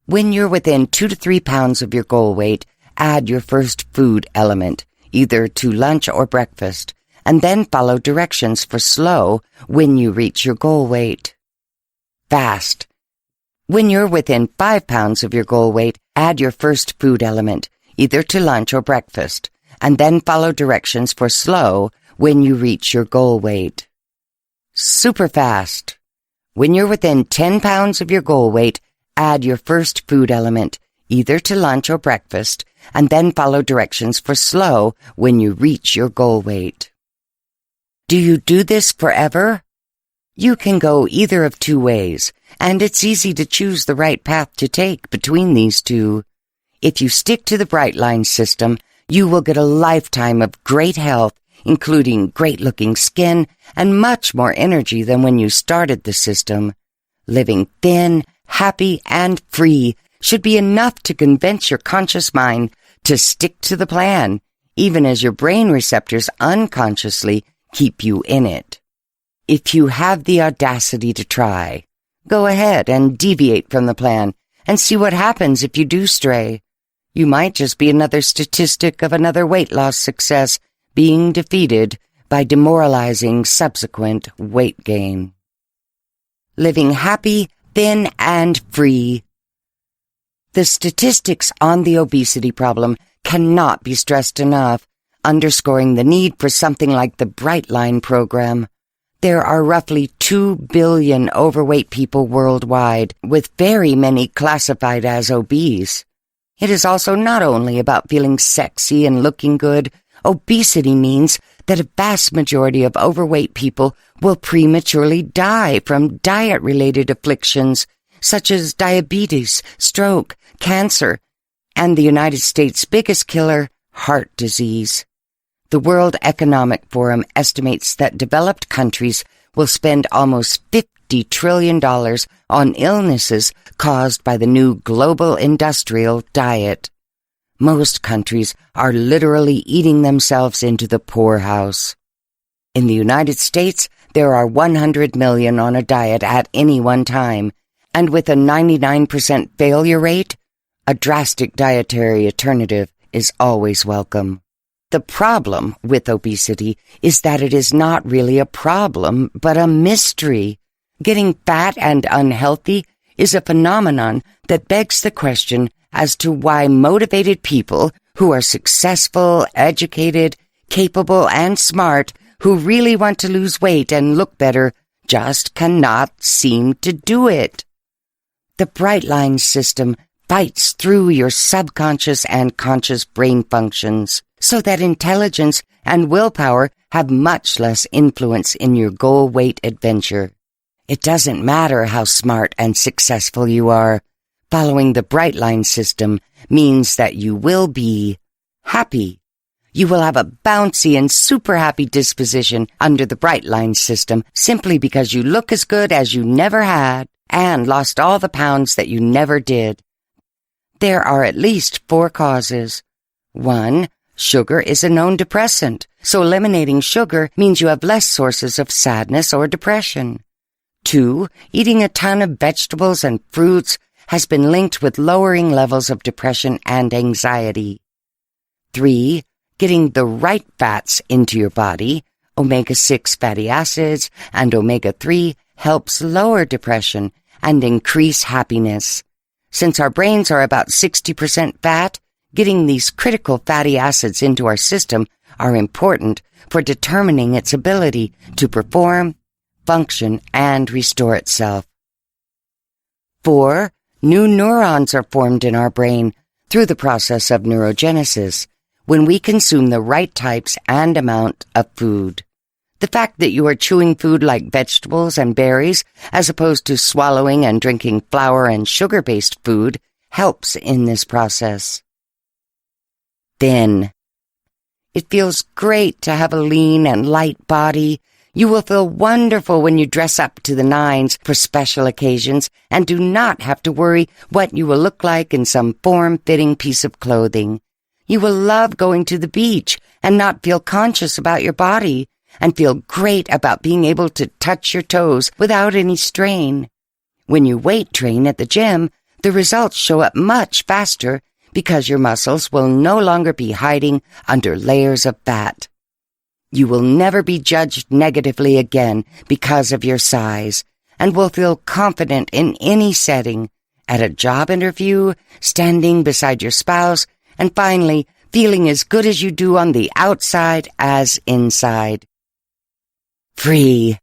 When you're within 2 to 3 pounds of your goal weight, add your first food element, either to lunch or breakfast, and then follow directions for slow when you reach your goal weight. Fast. When you're within 5 pounds of your goal weight, add your first food element, either to lunch or breakfast, and then follow directions for slow when you reach your goal weight. Super fast. When you're within 10 pounds of your goal weight, add your first food element, either to lunch or breakfast, and then follow directions for slow when you reach your goal weight. Do you do this forever? You can go either of 2 ways. and it's easy to choose the right path to take between these two. If you stick to the Bright Line system, you will get a lifetime of great health, including great-looking skin and much more energy than when you started the system. Living thin, happy, and free should be enough to convince your conscious mind to stick to the plan, even as your brain receptors unconsciously keep you in it. If you have the audacity to try, go ahead and deviate from the plan and see what happens if you do stray. You might just be another statistic of another weight loss success being defeated by demoralizing subsequent weight gain. Living happy, thin, and free. The statistics on the obesity problem cannot be stressed enough, underscoring the need for something like the Bright Line program. There are roughly 2 billion overweight people worldwide, with very many classified as obese. It is also not only about feeling sexy and looking good. Obesity means that a vast majority of overweight people will prematurely die from diet-related afflictions, such as diabetes, stroke, cancer, and the United States' biggest killer, heart disease. The World Economic Forum estimates that developed countries will spend almost $50 trillion on illnesses caused by the new global industrial diet. Most countries are literally eating themselves into the poorhouse. In the United States, there are 100 million on a diet at any one time, and with a 99% failure rate, a drastic dietary alternative is always welcome. The problem with obesity is that it is not really a problem, but a mystery. Getting fat and unhealthy is a phenomenon that begs the question as to why motivated people who are successful, educated, capable, and smart, who really want to lose weight and look better, just cannot seem to do it. The Bright Line system fights through your subconscious and conscious brain functions so that intelligence and willpower have much less influence in your goal weight adventure. It doesn't matter how smart and successful you are. Following the Bright Line system means that you will be happy. You will have a bouncy and super happy disposition under the Bright Line system simply because you look as good as you never had and lost all the pounds that you never did. There are at least 4 causes. 1. Sugar is a known depressant, so eliminating sugar means you have less sources of sadness or depression. 2. Eating a ton of vegetables and fruits has been linked with lowering levels of depression and anxiety. 3. Getting the right fats into your body, omega-6 fatty acids and omega-3, helps lower depression and increase happiness. Since our brains are about 60% fat, getting these critical fatty acids into our system are important for determining its ability to perform, function, and restore itself. 4. New neurons are formed in our brain through the process of neurogenesis when we consume the right types and amount of food. The fact that you are chewing food like vegetables and berries as opposed to swallowing and drinking flour and sugar-based food helps in this process. Thin. It feels great to have a lean and light body. You will feel wonderful when you dress up to the nines for special occasions and do not have to worry what you will look like in some form-fitting piece of clothing. You will love going to the beach and not feel conscious about your body, and feel great about being able to touch your toes without any strain. When you weight train at the gym, the results show up much faster because your muscles will no longer be hiding under layers of fat. You will never be judged negatively again because of your size, and will feel confident in any setting, at a job interview, standing beside your spouse, and finally, feeling as good as you do on the outside as inside. Free.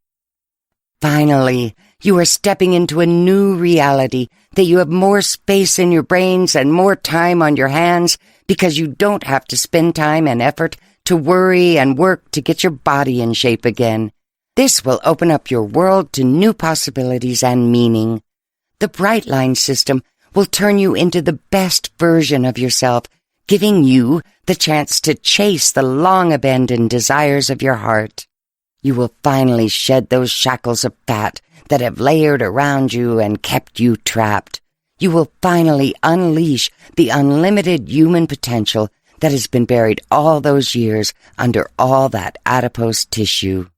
Finally, you are stepping into a new reality that you have more space in your brains and more time on your hands because you don't have to spend time and effort to worry and work to get your body in shape again. This will open up your world to new possibilities and meaning. The Bright Line system will turn you into the best version of yourself, giving you the chance to chase the long-abandoned desires of your heart. You will finally shed those shackles of fat that have layered around you and kept you trapped. You will finally unleash the unlimited human potential that has been buried all those years under all that adipose tissue.